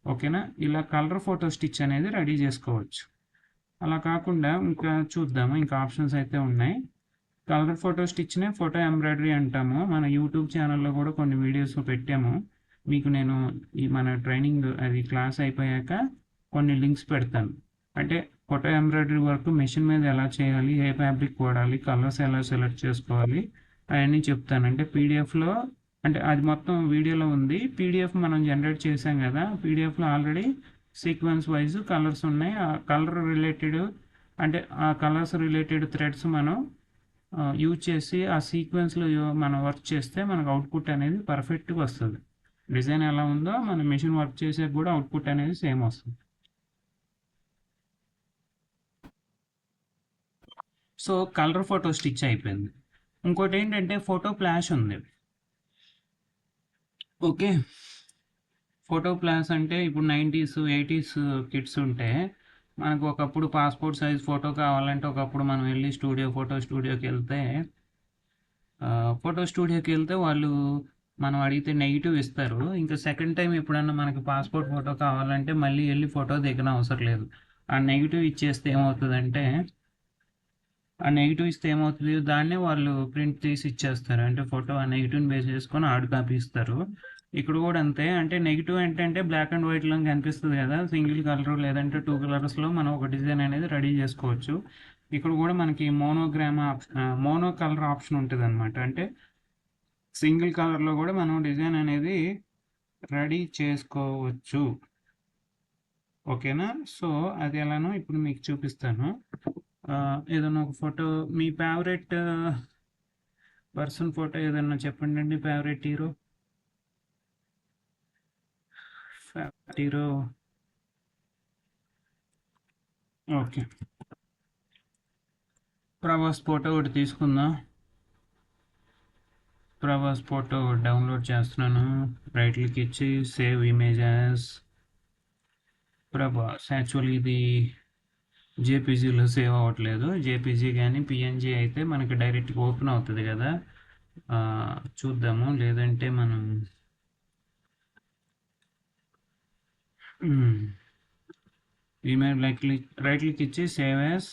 ఓకేనా, ఇలా కలర్ ఫోటో స్టిచ్ అనేది రెడీ చేసుకోవచ్చు. అలా కాకుండా ఇంకా చూద్దాము, ఇంకా ఆప్షన్స్ అయితే ఉన్నాయి. కలర్ ఫోటో స్టిచ్నే ఫోటో ఎంబ్రాయిడరీ అంటాము. మన యూట్యూబ్ ఛానల్లో కూడా కొన్ని వీడియోస్ పెట్టాము. మీకు నేను ఈ మన ట్రైనింగ్ అది క్లాస్ అయిపోయాక కొన్ని లింక్స్ పెడతాను. అంటే ఫోటో ఎంబ్రాయిడరీ వర్క్ మెషిన్ మీద ఎలా చేయాలి, ఏ ఫ్యాబ్రిక్ వాడాలి, కలర్స్ ఎలా సెలెక్ట్ చేసుకోవాలి అవన్నీ చెప్తాను. అంటే పీడిఎఫ్లో అంటే అది మొత్తం వీడియోలో ఉంది. పీడిఎఫ్ మనం జనరేట్ చేసాం కదా, పీడిఎఫ్లో ఆల్రెడీ సీక్వెన్స్ వైజ్ కలర్స్ ఉన్నాయి. ఆ కలర్ రిలేటెడ్ అంటే ఆ కలర్స్ రిలేటెడ్ థ్రెడ్స్ మనం యూజ్ చేసి ఆ సీక్వెన్స్లో మనం వర్క్ చేస్తే మనకు అవుట్పుట్ అనేది పర్ఫెక్ట్గా వస్తుంది. డిజైన్ ఎలా ఉందో మన మెషిన్ వర్క్ చేసే కూడా అవుట్పుట్ అనేది సేమ్ వస్తుంది. సో కలర్ ఫోటో స్టిచ్ అయిపోయింది. ఇంకోటి ఏంటంటే ఫోటో ఫ్లాష్ ఉంది. ఓకే, ఫోటో ఫ్లాష్ అంటే ఇప్పుడు 90s 80s కిడ్స్ ఉంటే మనకు ఒకప్పుడు పాస్పోర్ట్ సైజ్ ఫోటో కావాలంటే ఒకప్పుడు మనం వెళ్ళి ఫోటో స్టూడియోకి వెళ్తే వాళ్ళు మనం అడిగితే నెగిటివ్ ఇస్తారు. ఇంకా సెకండ్ టైం ఎప్పుడన్నా మనకి పాస్పోర్ట్ ఫోటో కావాలంటే మళ్ళీ వెళ్ళి ఫోటో దిగన అవసరం లేదు. ఆ నెగిటివ్ ఇచ్చేస్తే ఏమవుతుందంటే దాన్నే వాళ్ళు ప్రింట్ తీసి ఇచ్చేస్తారు. అంటే ఫోటో ఆ నెగిటివ్ని బేస్ చేసుకొని హార్డ్ కాపీ ఇస్తారు. ఇక్కడ కూడా అంతే. అంటే నెగిటివ్ ఏంటంటే బ్లాక్ అండ్ వైట్లో కనిపిస్తుంది కదా, సింగిల్ కలర్ లేదంటే 2 కలర్స్లో మనం ఒక డిజైన్ అనేది రెడీ చేసుకోవచ్చు. ఇక్కడ కూడా మనకి మోనో కలర్ ఆప్షన్ ఉంటుంది అనమాట. అంటే సింగిల్ కలర్లో కూడా మనం డిజైన్ అనేది రెడీ చేసుకోవచ్చు. ఓకేనా, సో అది ఎలానో ఇప్పుడు మీకు చూపిస్తాను. ఏదైనా ఒక ఫోటో, మీ ఫేవరెట్ పర్సన్ ఫోటో ఏదన్నా చెప్పండి అండి. Favourite hero okay, Prabhas photo ఒకటి తీసుకుందాం. ప్రభాస్ ఫోటో డౌన్లోడ్ చేస్తున్నాను. రైట్ క్లిక్ ఇచ్చి save image as Prabhas. Actually ఇది జేపీజీలో సేవ్ అవ్వట్లేదు. జేపీజీ కానీ పిఎన్జీ అయితే మనకి డైరెక్ట్గా ఓపెన్ అవుతుంది కదా. చూద్దాము, లేదంటే మనం ఇమేజ్ రైట్ క్లిక్ ఇచ్చి save as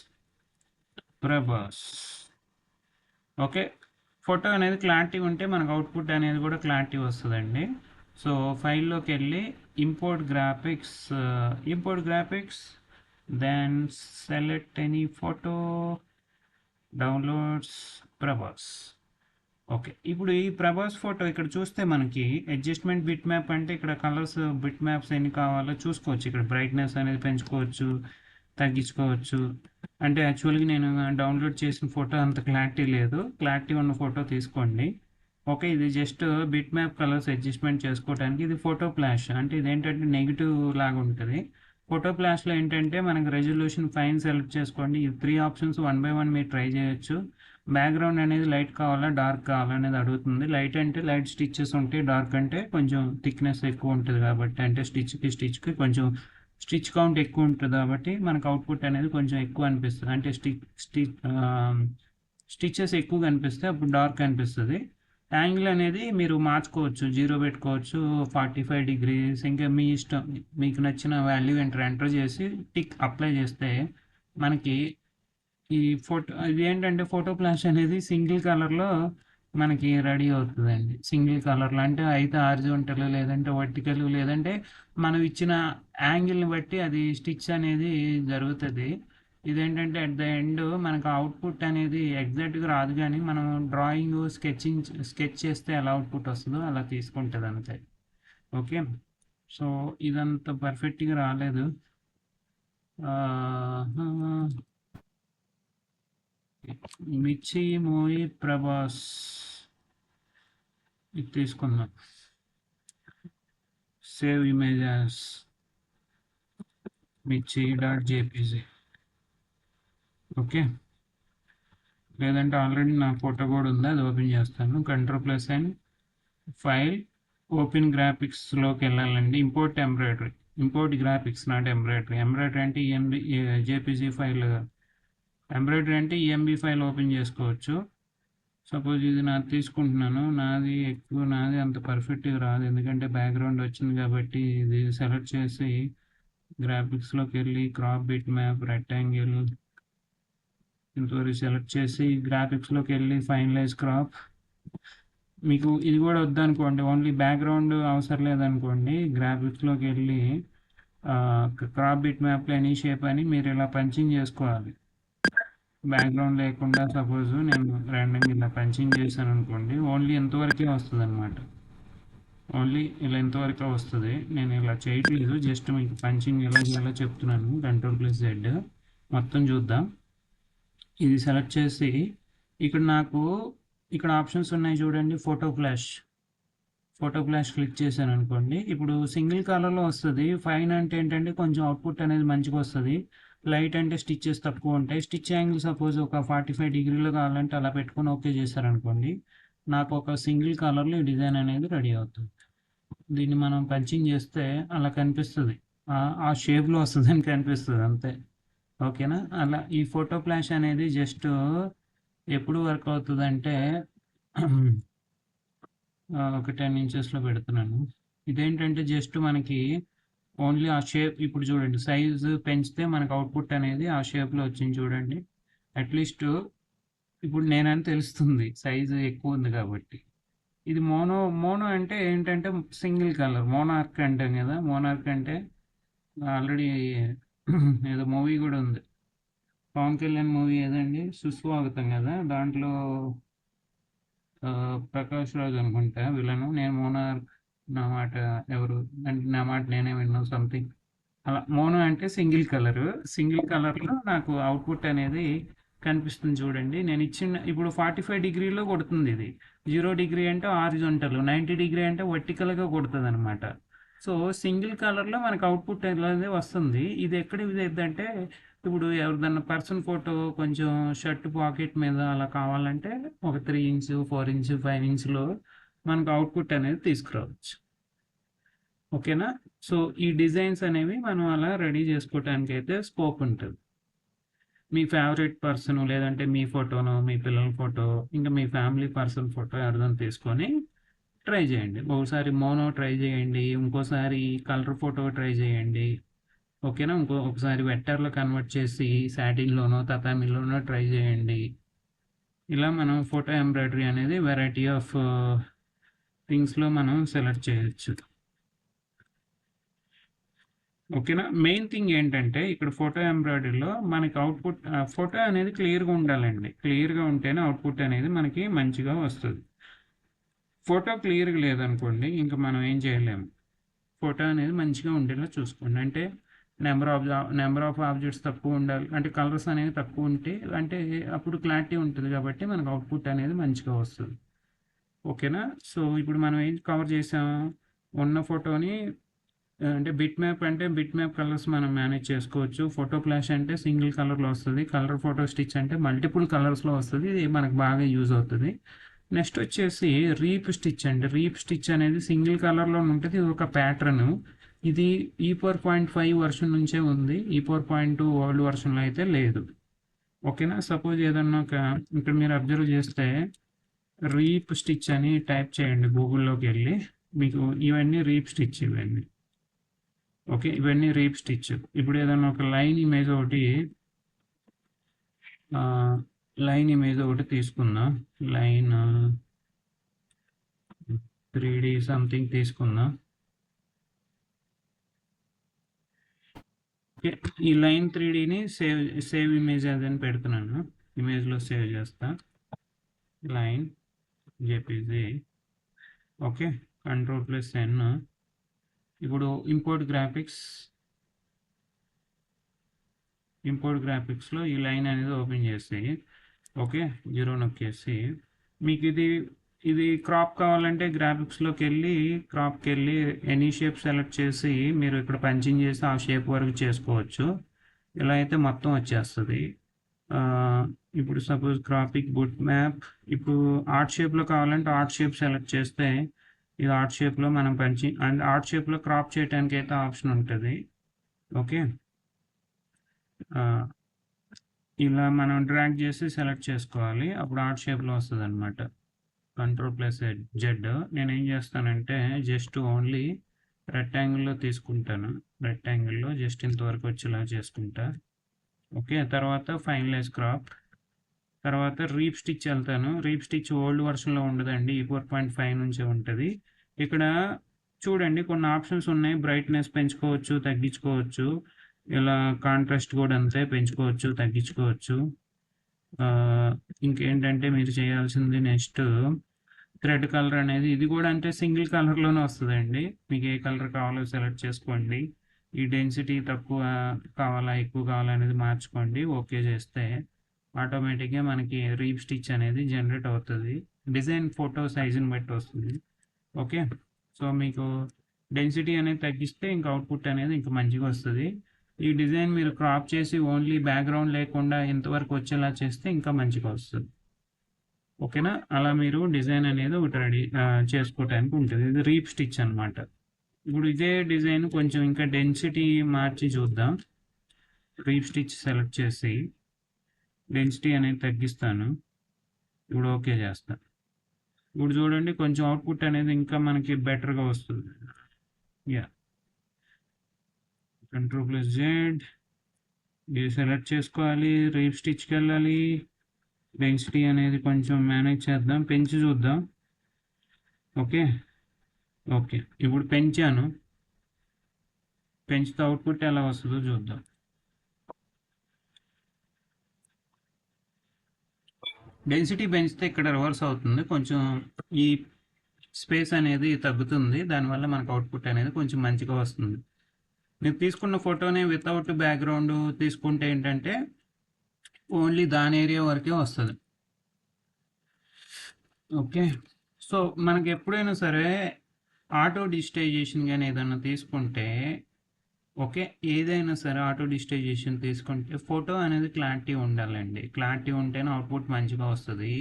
Prabhas. Okay, photo అనేది క్లారిటీ ఉంటే మనకు అవుట్పుట్ అనేది కూడా క్లారిటీ వస్తుందండి. సో ఫైల్లోకి వెళ్ళి import graphics then select any photo, downloads Prabhas. Okay, ఇప్పుడు ఈ ప్రభాస్ ఫోటో ఇక్కడ చూస్తే మనకి అడ్జస్ట్మెంట్ బిట్ మ్యాప్ అంటే ఇక్కడ కలర్స్ బిట్ మ్యాప్స్ ఎన్ని కావాలో చూసుకోవచ్చు. ఇక్కడ బ్రైట్నెస్ అనేది పెంచుకోవచ్చు, తగ్గించుకోవచ్చు. అంటే యాక్చువల్గా నేను డౌన్లోడ్ చేసిన ఫోటో అంత క్లారిటీ లేదు, క్లారిటీ ఉన్న ఫోటో తీసుకోండి. ఓకే, ఇది just bit map colours adjustment చేసుకోవడానికి. ఇది ఫోటో ఫ్లాష్ అంటే ఇదేంటంటే నెగిటివ్ లాగా ఉంటుంది. ఫోటో ఫ్లాష్లో ఏంటంటే మనకి రెజల్యూషన్ ఫైన్ సెలెక్ట్ చేసుకోండి. ఈ 3 ఆప్షన్స్ 1 by 1 మీరు ట్రై చేయొచ్చు. బ్యాక్గ్రౌండ్ అనేది లైట్ కావాలా డార్క్ కావాలా అనేది అడుగుతుంది. లైట్ అంటే లైట్ స్టిచ్చెస్ ఉంటాయి, డార్క్ అంటే కొంచెం థిక్నెస్ ఎక్కువ ఉంటుంది కాబట్టి, అంటే స్టిచ్కి కొంచెం స్టిచ్ కౌంట్ ఎక్కువ ఉంటుంది కాబట్టి మనకు అవుట్పుట్ అనేది కొంచెం ఎక్కువ అనిపిస్తుంది. అంటే స్టిచ్చెస్ ఎక్కువ కనిపిస్తే అప్పుడు డార్క్ అనిపిస్తుంది. యాంగిల్ అనేది మీరు మార్చుకోవచ్చు, 0 పెట్టుకోవచ్చు, 45 degrees, ఇంకా మీ ఇష్టం, మీకు నచ్చిన వాల్యూ ఎంటర్ చేసి టిక్ అప్లై చేస్తే మనకి ఈ ఫోటో ఇది ఏంటంటే ఫోటో ఫ్లాష్ అనేది సింగిల్ కలర్లో మనకి రెడీ అవుతుందండి. సింగిల్ కలర్లో అంటే అయితే హారిజాంటల్ లేదంటే వర్టికల్ లేదంటే మనం ఇచ్చిన యాంగిల్ని బట్టి అది స్టిచ్ అనేది జరుగుతుంది. ఇదేంటంటే అట్ ద ఎండ్ మనకు అవుట్పుట్ అనేది ఎగ్జాక్ట్గా రాదు, కానీ మనం డ్రాయింగ్ స్కెచ్ చేస్తే ఎలా అవుట్పుట్ వస్తుందో అలా తీసుకుంటుంది అంతే. ఓకే, సో ఇదంతా పర్ఫెక్ట్గా రాలేదు. మిర్చి మూవీ ప్రభాస్ ఇది తీసుకుందాం. సేవ్ ఇమేజెస్ మిర్చి.jpg. ఓకే, లేదంటే ఆల్రెడీ నా ఫోటో కూడా ఉంది, అది ఓపెన్ చేస్తాను. Ctrl+N, ఫైల్, ఓపెన్ గ్రాఫిక్స్లోకి వెళ్ళాలండి. Import embroidery, import graphics not embroidery. Embroidery అంటే జేపీజీ ఫైల్, ఎంబ్రాయిడరీ అంటే ఈఎంబి ఫైల్ ఓపెన్ చేసుకోవచ్చు. సపోజ్ ఇది నాది తీసుకుంటున్నాను, నాది అంత పర్ఫెక్ట్గా రాదు, ఎందుకంటే బ్యాక్గ్రౌండ్ వచ్చింది కాబట్టి. ఇది సెలెక్ట్ చేసి గ్రాఫిక్స్లోకి వెళ్ళి క్రాప్ బిట్ మ్యాప్ రెక్టాంగిల్ ఇంతవరకు సెలెక్ట్ చేసి గ్రాఫిక్స్లోకి వెళ్ళి ఫైనలైజ్ క్రాప్. మీకు ఇది కూడా వద్దనుకోండి, ఓన్లీ బ్యాక్గ్రౌండ్ అవసరం లేదనుకోండి, గ్రాఫిక్స్లోకి వెళ్ళి క్రాప్ బిట్ మ్యాప్లో ఎనీ షేప్ అని మీరు ఇలా పంచింగ్ చేసుకోవాలి. బ్యాక్గ్రౌండ్ లేకుండా సపోజ్ నేను ర్యాండమ్గా ఇలా పంచింగ్ చేశాను అనుకోండి, ఓన్లీ ఎంతవరకే వస్తుంది అనమాట. ఓన్లీ ఇలా ఎంతవరకే వస్తుంది. నేను ఇలా చేయట్లేదు, జస్ట్ మీకు పంచింగ్ ఎలా చేయాలో చెప్తున్నాను. Ctrl+Z మొత్తం చూద్దాం. ఇది సెలెక్ట్ చేసి ఇక్కడ ఆప్షన్స్ ఉన్నాయి చూడండి. ఫోటో ఫ్లాష్ క్లిక్ చేశాను అనుకోండి, ఇప్పుడు సింగిల్ కలర్లో వస్తుంది. ఫైన్ అంటే ఏంటంటే కొంచెం అవుట్పుట్ అనేది మంచిగా వస్తుంది. లైట్ అంటే స్టిచ్చెస్ తక్కువ ఉంటాయి. స్టిచ్ యాంగిల్ సపోజ్ ఒక 45 డిగ్రీలో కావాలంటే అలా పెట్టుకొని ఓకే చేశారనుకోండి, నాకు ఒక సింగిల్ కలర్లో డిజైన్ అనేది రెడీ అవుతుంది. దీన్ని మనం పంచింగ్ చేస్తే అలా కనిపిస్తుంది, ఆ షేప్లో వస్తుంది అని కనిపిస్తుంది అంతే. ఓకేనా, అలా ఈ ఫోటో ఫ్లాష్ అనేది జస్ట్ ఎప్పుడు వర్క్ అవుతుంది అంటే ఒక 10 ఇంచెస్లో పెడుతున్నాను. ఇదేంటంటే జస్ట్ మనకి ఓన్లీ ఆ షేప్, ఇప్పుడు చూడండి సైజు పెంచితే మనకు అవుట్పుట్ అనేది ఆ షేప్లో వచ్చింది చూడండి. అట్లీస్ట్ ఇప్పుడు నేనని తెలుస్తుంది సైజు ఎక్కువ ఉంది కాబట్టి. ఇది మోనో అంటే ఏంటంటే సింగిల్ కలర్, మోనార్క్ అంటాం కదా. మోనార్క్ అంటే ఆల్రెడీ ఏదో మూవీ కూడా ఉంది, పవన్ కళ్యాణ్ మూవీ ఏదండి, సుస్వాగతం కదా. దాంట్లో ప్రకాష్ రాజ్ అనుకుంటా విలను. నేను మోనార్క్, నా మాట ఎవరు అంటే నా మాట నేనే విన్నాను సంథింగ్ అలా. మోనో అంటే సింగిల్ కలర్లో నాకు అవుట్పుట్ అనేది కనిపిస్తుంది చూడండి. నేను ఇచ్చిన ఇప్పుడు 45 డిగ్రీలో కొడుతుంది ఇది. 0 డిగ్రీ అంటే హారిజాంటల్, 90 డిగ్రీ అంటే వర్టికల్గా కొడుతుంది అనమాట. సో సింగిల్ కలర్లో మనకు అవుట్పుట్ అనేది వస్తుంది. ఇది ఎక్కడ ఏంటంటే ఇప్పుడు ఎవరిదన్నా పర్సన్ ఫోటో కొంచెం షర్ట్ పాకెట్ మీద అలా కావాలంటే ఒక 3 ఇంచ్ 4 ఇంచ్ 5 ఇంచ్లో మనకు అవుట్పుట్ అనేది తీసుకురావచ్చు. ఓకేనా, సో ఈ డిజైన్స్ అనేవి మనం అలా రెడీ చేసుకోవటానికి అయితే స్కోప్ ఉంటుంది. మీ ఫేవరెట్ పర్సన్, లేదంటే మీ ఫోటోను, మీ పిల్లల ఫోటో, ఇంకా మీ ఫ్యామిలీ పర్సన్ ఫోటో ఎవరిదని తీసుకొని ట్రై చేయండి. ఒకసారి మోనో ట్రై చేయండి, ఇంకోసారి కలర్ ఫోటో ట్రై చేయండి. ఓకేనా, ఒకసారి వెక్టర్లో కన్వర్ట్ చేసి సాటిన్లోనో తతామిలోనో ట్రై చేయండి. ఇలా మనం ఫోటో ఎంబ్రాయిడరీ అనేది వెరైటీ ఆఫ్ థింగ్స్లో మనం సెలెక్ట్ చేయొచ్చు. ఓకేనా, మెయిన్ థింగ్ ఏంటంటే ఇక్కడ ఫోటో ఎంబ్రాయిడరీలో మనకి అవుట్పుట్ ఫోటో అనేది క్లియర్గా ఉండాలండి. క్లియర్గా ఉంటేనే అవుట్పుట్ అనేది మనకి మంచిగా వస్తుంది. ఫోటో క్లియర్గా లేదనుకోండి, ఇంకా మనం ఏం చేయలేము. ఫోటో అనేది మంచిగా ఉండేలా చూసుకోండి. అంటే నెంబర్ ఆఫ్ ఆబ్జెక్ట్స్ తక్కువ ఉండాలి, అంటే కలర్స్ అనేవి తక్కువ ఉంటే అంటే అప్పుడు క్లారిటీ ఉంటుంది కాబట్టి మనకు అవుట్పుట్ అనేది మంచిగా వస్తుంది. ఓకేనా, సో ఇప్పుడు మనం ఏం కవర్ చేసాము, ఉన్న ఫోటోని అంటే బిట్ మ్యాప్ కలర్స్ మనం మేనేజ్ చేసుకోవచ్చు. ఫోటో ఫ్లాష్ అంటే సింగిల్ కలర్లో వస్తుంది. కలర్ ఫోటో స్టిచ్ అంటే మల్టిపుల్ కలర్స్లో వస్తుంది. ఇది మనకు బాగా యూజ్ అవుతుంది. నెక్స్ట్ వచ్చేసి రీప్ స్టిచ్ అండి. రీప్ స్టిచ్ అనేది సింగిల్ కలర్లో ఉంటుంది. ఇది ఒక ప్యాటర్న్. ఇది E4.5 వర్షన్ నుంచే ఉంది. E4.2 ఓల్డ్ వర్షన్లో అయితే లేదు. ఓకేనా, సపోజ్ ఏదన్నా ఇక్కడ మీరు అబ్జర్వ్ చేస్తే రీప్ స్టిచ్ అని టైప్ చేయండి గూగుల్లోకి వెళ్ళి, మీకు ఇవన్నీ రీప్ స్టిచ్ ఇవన్నీ. ఓకే, ఇవన్నీ రీప్ స్టిచ్. ఇప్పుడు ఏదైనా ఒక లైన్ ఇమేజ్ ఒకటి తీసుకుందాం. లైన్ 3D సంథింగ్ తీసుకుందాం. ఓకే, ఈ లైన్ 3Dని సేవ్ ఇమేజ్ అని పెడుతున్నాను. ఇమేజ్లో సేవ్ చేస్తా, లైన్ జేపీజీ. Okay, Ctrl+N. ఇప్పుడు ఇంపోర్ట్ గ్రాఫిక్స్లో ఈ లైన్ అనేది ఓపెన్ చేసి, ఓకే 0 నొక్కేసి, మీకు ఇది క్రాప్ కావాలంటే గ్రాఫిక్స్లోకి వెళ్ళి క్రాప్కి వెళ్ళి ఎనీ షేప్ సెలెక్ట్ చేసి మీరు ఇక్కడ పంచింగ్ చేసి ఆ షేప్ వరకు చేసుకోవచ్చు. ఇలా అయితే మొత్తం వచ్చేస్తుంది. ఇప్పుడు సపోజ్ గ్రాఫిక్ బుట్ మ్యాప్, ఇప్పుడు ఆర్ట్ షేప్లో కావాలంటే ఆర్ట్ షేప్ సెలెక్ట్ చేస్తే ఇది ఆర్ట్ షేప్లో మనం అండ్ ఆర్ట్ షేప్లో క్రాప్ చేయడానికి అయితే ఆప్షన్ ఉంటుంది. ఓకే, ఇలా మనం డ్రాగ్ చేసి సెలెక్ట్ చేసుకోవాలి, అప్పుడు ఆర్ట్ షేప్లో వస్తుంది అనమాట. Ctrl+Z. నేను ఏం చేస్తానంటే జస్ట్ ఓన్లీ రెక్టాంగిల్లో తీసుకుంటాను, రెక్టాంగిల్లో జస్ట్ ఇంతవరకు వచ్చేలా చేసుకుంటా. ఓకే, తర్వాత ఫైనలైజ్ క్రాప్, తర్వాత రీప్ స్టిచ్ వెళ్తాను. రీప్ స్టిచ్ ఓల్డ్ వర్షన్లో ఉండదండి, 4.5 నుంచే ఉంటుంది. ఇక్కడ చూడండి కొన్ని ఆప్షన్స్ ఉన్నాయి, బ్రైట్నెస్ పెంచుకోవచ్చు, తగ్గించుకోవచ్చు. ఇలా కాంట్రాస్ట్ కూడా అంతే, పెంచుకోవచ్చు, తగ్గించుకోవచ్చు. ఇంకేంటంటే మీరు చేయాల్సింది నెక్స్ట్ థ్రెడ్ కలర్ అనేది, ఇది కూడా అంటే సింగిల్ కలర్లోనే వస్తుందండి. మీకు ఏ కలర్ కావాలో సెలెక్ట్ చేసుకోండి. ఈ డెన్సిటీ తక్కువ కావాలా ఎక్కువ కావాలా అనేది మార్చుకోండి. ఓకే చేస్తే ఆటోమేటిక్గా మనకి రీప్ స్టిచ్ అనేది జనరేట్ అవుతుంది. డిజైన్ ఫోటో సైజుని బట్టి వస్తుంది. ఓకే, సో మీకు డెన్సిటీ అనేది తగ్గిస్తే ఇంకా అవుట్పుట్ అనేది ఇంకా మంచిగా వస్తుంది. ఈ డిజైన్ మీరు క్రాప్ చేసి ఓన్లీ బ్యాక్గ్రౌండ్ లేకుండా ఇంతవరకు వచ్చేలా చేస్తే ఇంకా మంచిగా వస్తుంది. ఓకేనా, అలా మీరు డిజైన్ అనేది ఒకటి రెడీ చేసుకోవటానికి ఉంటుంది. ఇది రీప్ స్టిచ్ అనమాట. ఇప్పుడు ఇదే డిజైన్ కొంచెం ఇంకా డెన్సిటీ మార్చి చూద్దాం. రీప్ స్టిచ్ సెలెక్ట్ చేసి డెన్సిటీ అనేది తగ్గిస్తాను. ఇప్పుడు ఓకే చేస్తాను. ఇప్పుడు చూడండి కొంచెం అవుట్పుట్ అనేది ఇంకా మనకి బెటర్గా వస్తుంది. Yeah, Ctrl+Z. ఇది సెలెక్ట్ చేసుకోవాలి, రీప్ స్టిచ్కి వెళ్ళాలి, డెన్సిటీ అనేది కొంచెం మేనేజ్ చేద్దాం, పెంచి చూద్దాం. ఓకే, ఓకే ఇప్పుడు పెంచాను, పెంచితే అవుట్పుట్ ఎలా వస్తుందో చూద్దాం. డెన్సిటీ పెంచితే ఇక్కడ రివర్స్ అవుతుంది, కొంచెం ఈ స్పేస్ అనేది తగ్గుతుంది, దానివల్ల మనకు అవుట్పుట్ అనేది కొంచెం మంచిగా వస్తుంది. మీరు తీసుకున్న ఫోటోని వితౌట్ బ్యాక్గ్రౌండ్ తీసుకుంటే ఏంటంటే ఓన్లీ దాని ఏరియా వరకే వస్తుంది. ఓకే, సో మనకి ఎప్పుడైనా సరే ఆటో డిజిటైజేషన్ కానీ ఏదైనా తీసుకుంటే, ఓకే ఏదైనా సరే ఆటో డిజిటైజేషన్ తీసుకుంటే ఫోటో అనేది క్లారిటీ ఉండాలండి. క్లారిటీ ఉంటేనే అవుట్పుట్ మంచిగా వస్తుంది.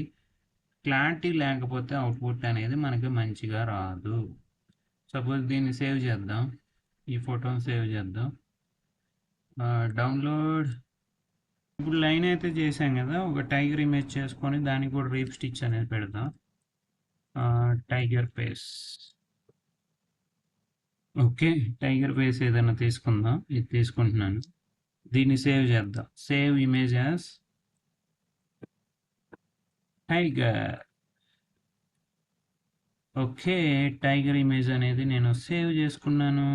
క్లారిటీ లేకపోతే అవుట్పుట్ అనేది మనకి మంచిగా రాదు. సపోజ్ దీన్ని సేవ్ చేద్దాం, ఈ ఫోటోని సేవ్ చేద్దాం, డౌన్లోడ్. ఇప్పుడు లైన్ అయితే చేసాం కదా, ఒక టైగర్ ఇమేజ్ చేసుకొని దానికి కూడా రీప్ స్టిచ్ అనేది పెడదాం. Tiger face. Okay, tiger face ఏదైనా తీసుకుందాం, ఇది తీసుకుంటున్నాను. దీన్ని సేవ్ చేద్దాం, save image as tiger. Okay, tiger image అనేది నేను సేవ్ చేసుకున్నాను.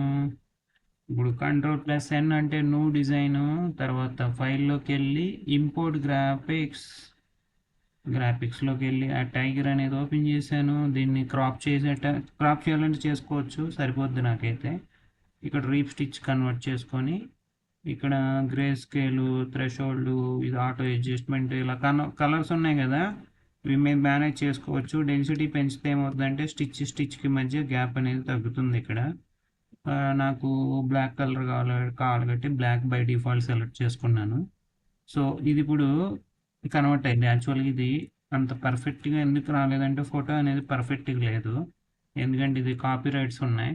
ఇప్పుడు Ctrl+N అంటే న్యూ డిజైన్, తర్వాత ఫైల్లోకి వెళ్ళి ఇంపోర్ట్ గ్రాఫిక్స్లోకి వెళ్ళి ఆ టైగర్ అనేది ఓపెన్ చేశాను. దీన్ని క్రాప్ చేయాలంటే చేసుకోవచ్చు, సరిపోద్ది నాకైతే. ఇక్కడ రీప్ స్టిచ్ కన్వర్ట్ చేసుకొని ఇక్కడ గ్రే స్కేలు, థ్రెషోల్డ్, ఇది ఆటో అడ్జస్ట్మెంట్, ఇలా కలర్స్ ఉన్నాయి కదా, ఇవి మేము మేనేజ్ చేసుకోవచ్చు. డెన్సిటీ పెంచితే ఏమవుతుందంటే స్టిచ్కి మధ్య గ్యాప్ అనేది తగ్గుతుంది. ఇక్కడ నాకు బ్లాక్ కలర్ కావాలి కాబట్టి బ్లాక్ బై డిఫాల్ట్ సెలెక్ట్ చేసుకున్నాను. సో ఇది ఇప్పుడు కన్వర్ట్ అయింది. యాక్చువల్గా ఇది అంత పర్ఫెక్ట్గా ఎందుకు రాలేదంటే ఫోటో అనేది పర్ఫెక్ట్గా లేదు, ఎందుకంటే ఇది కాపీ రైట్స్ ఉన్నాయి.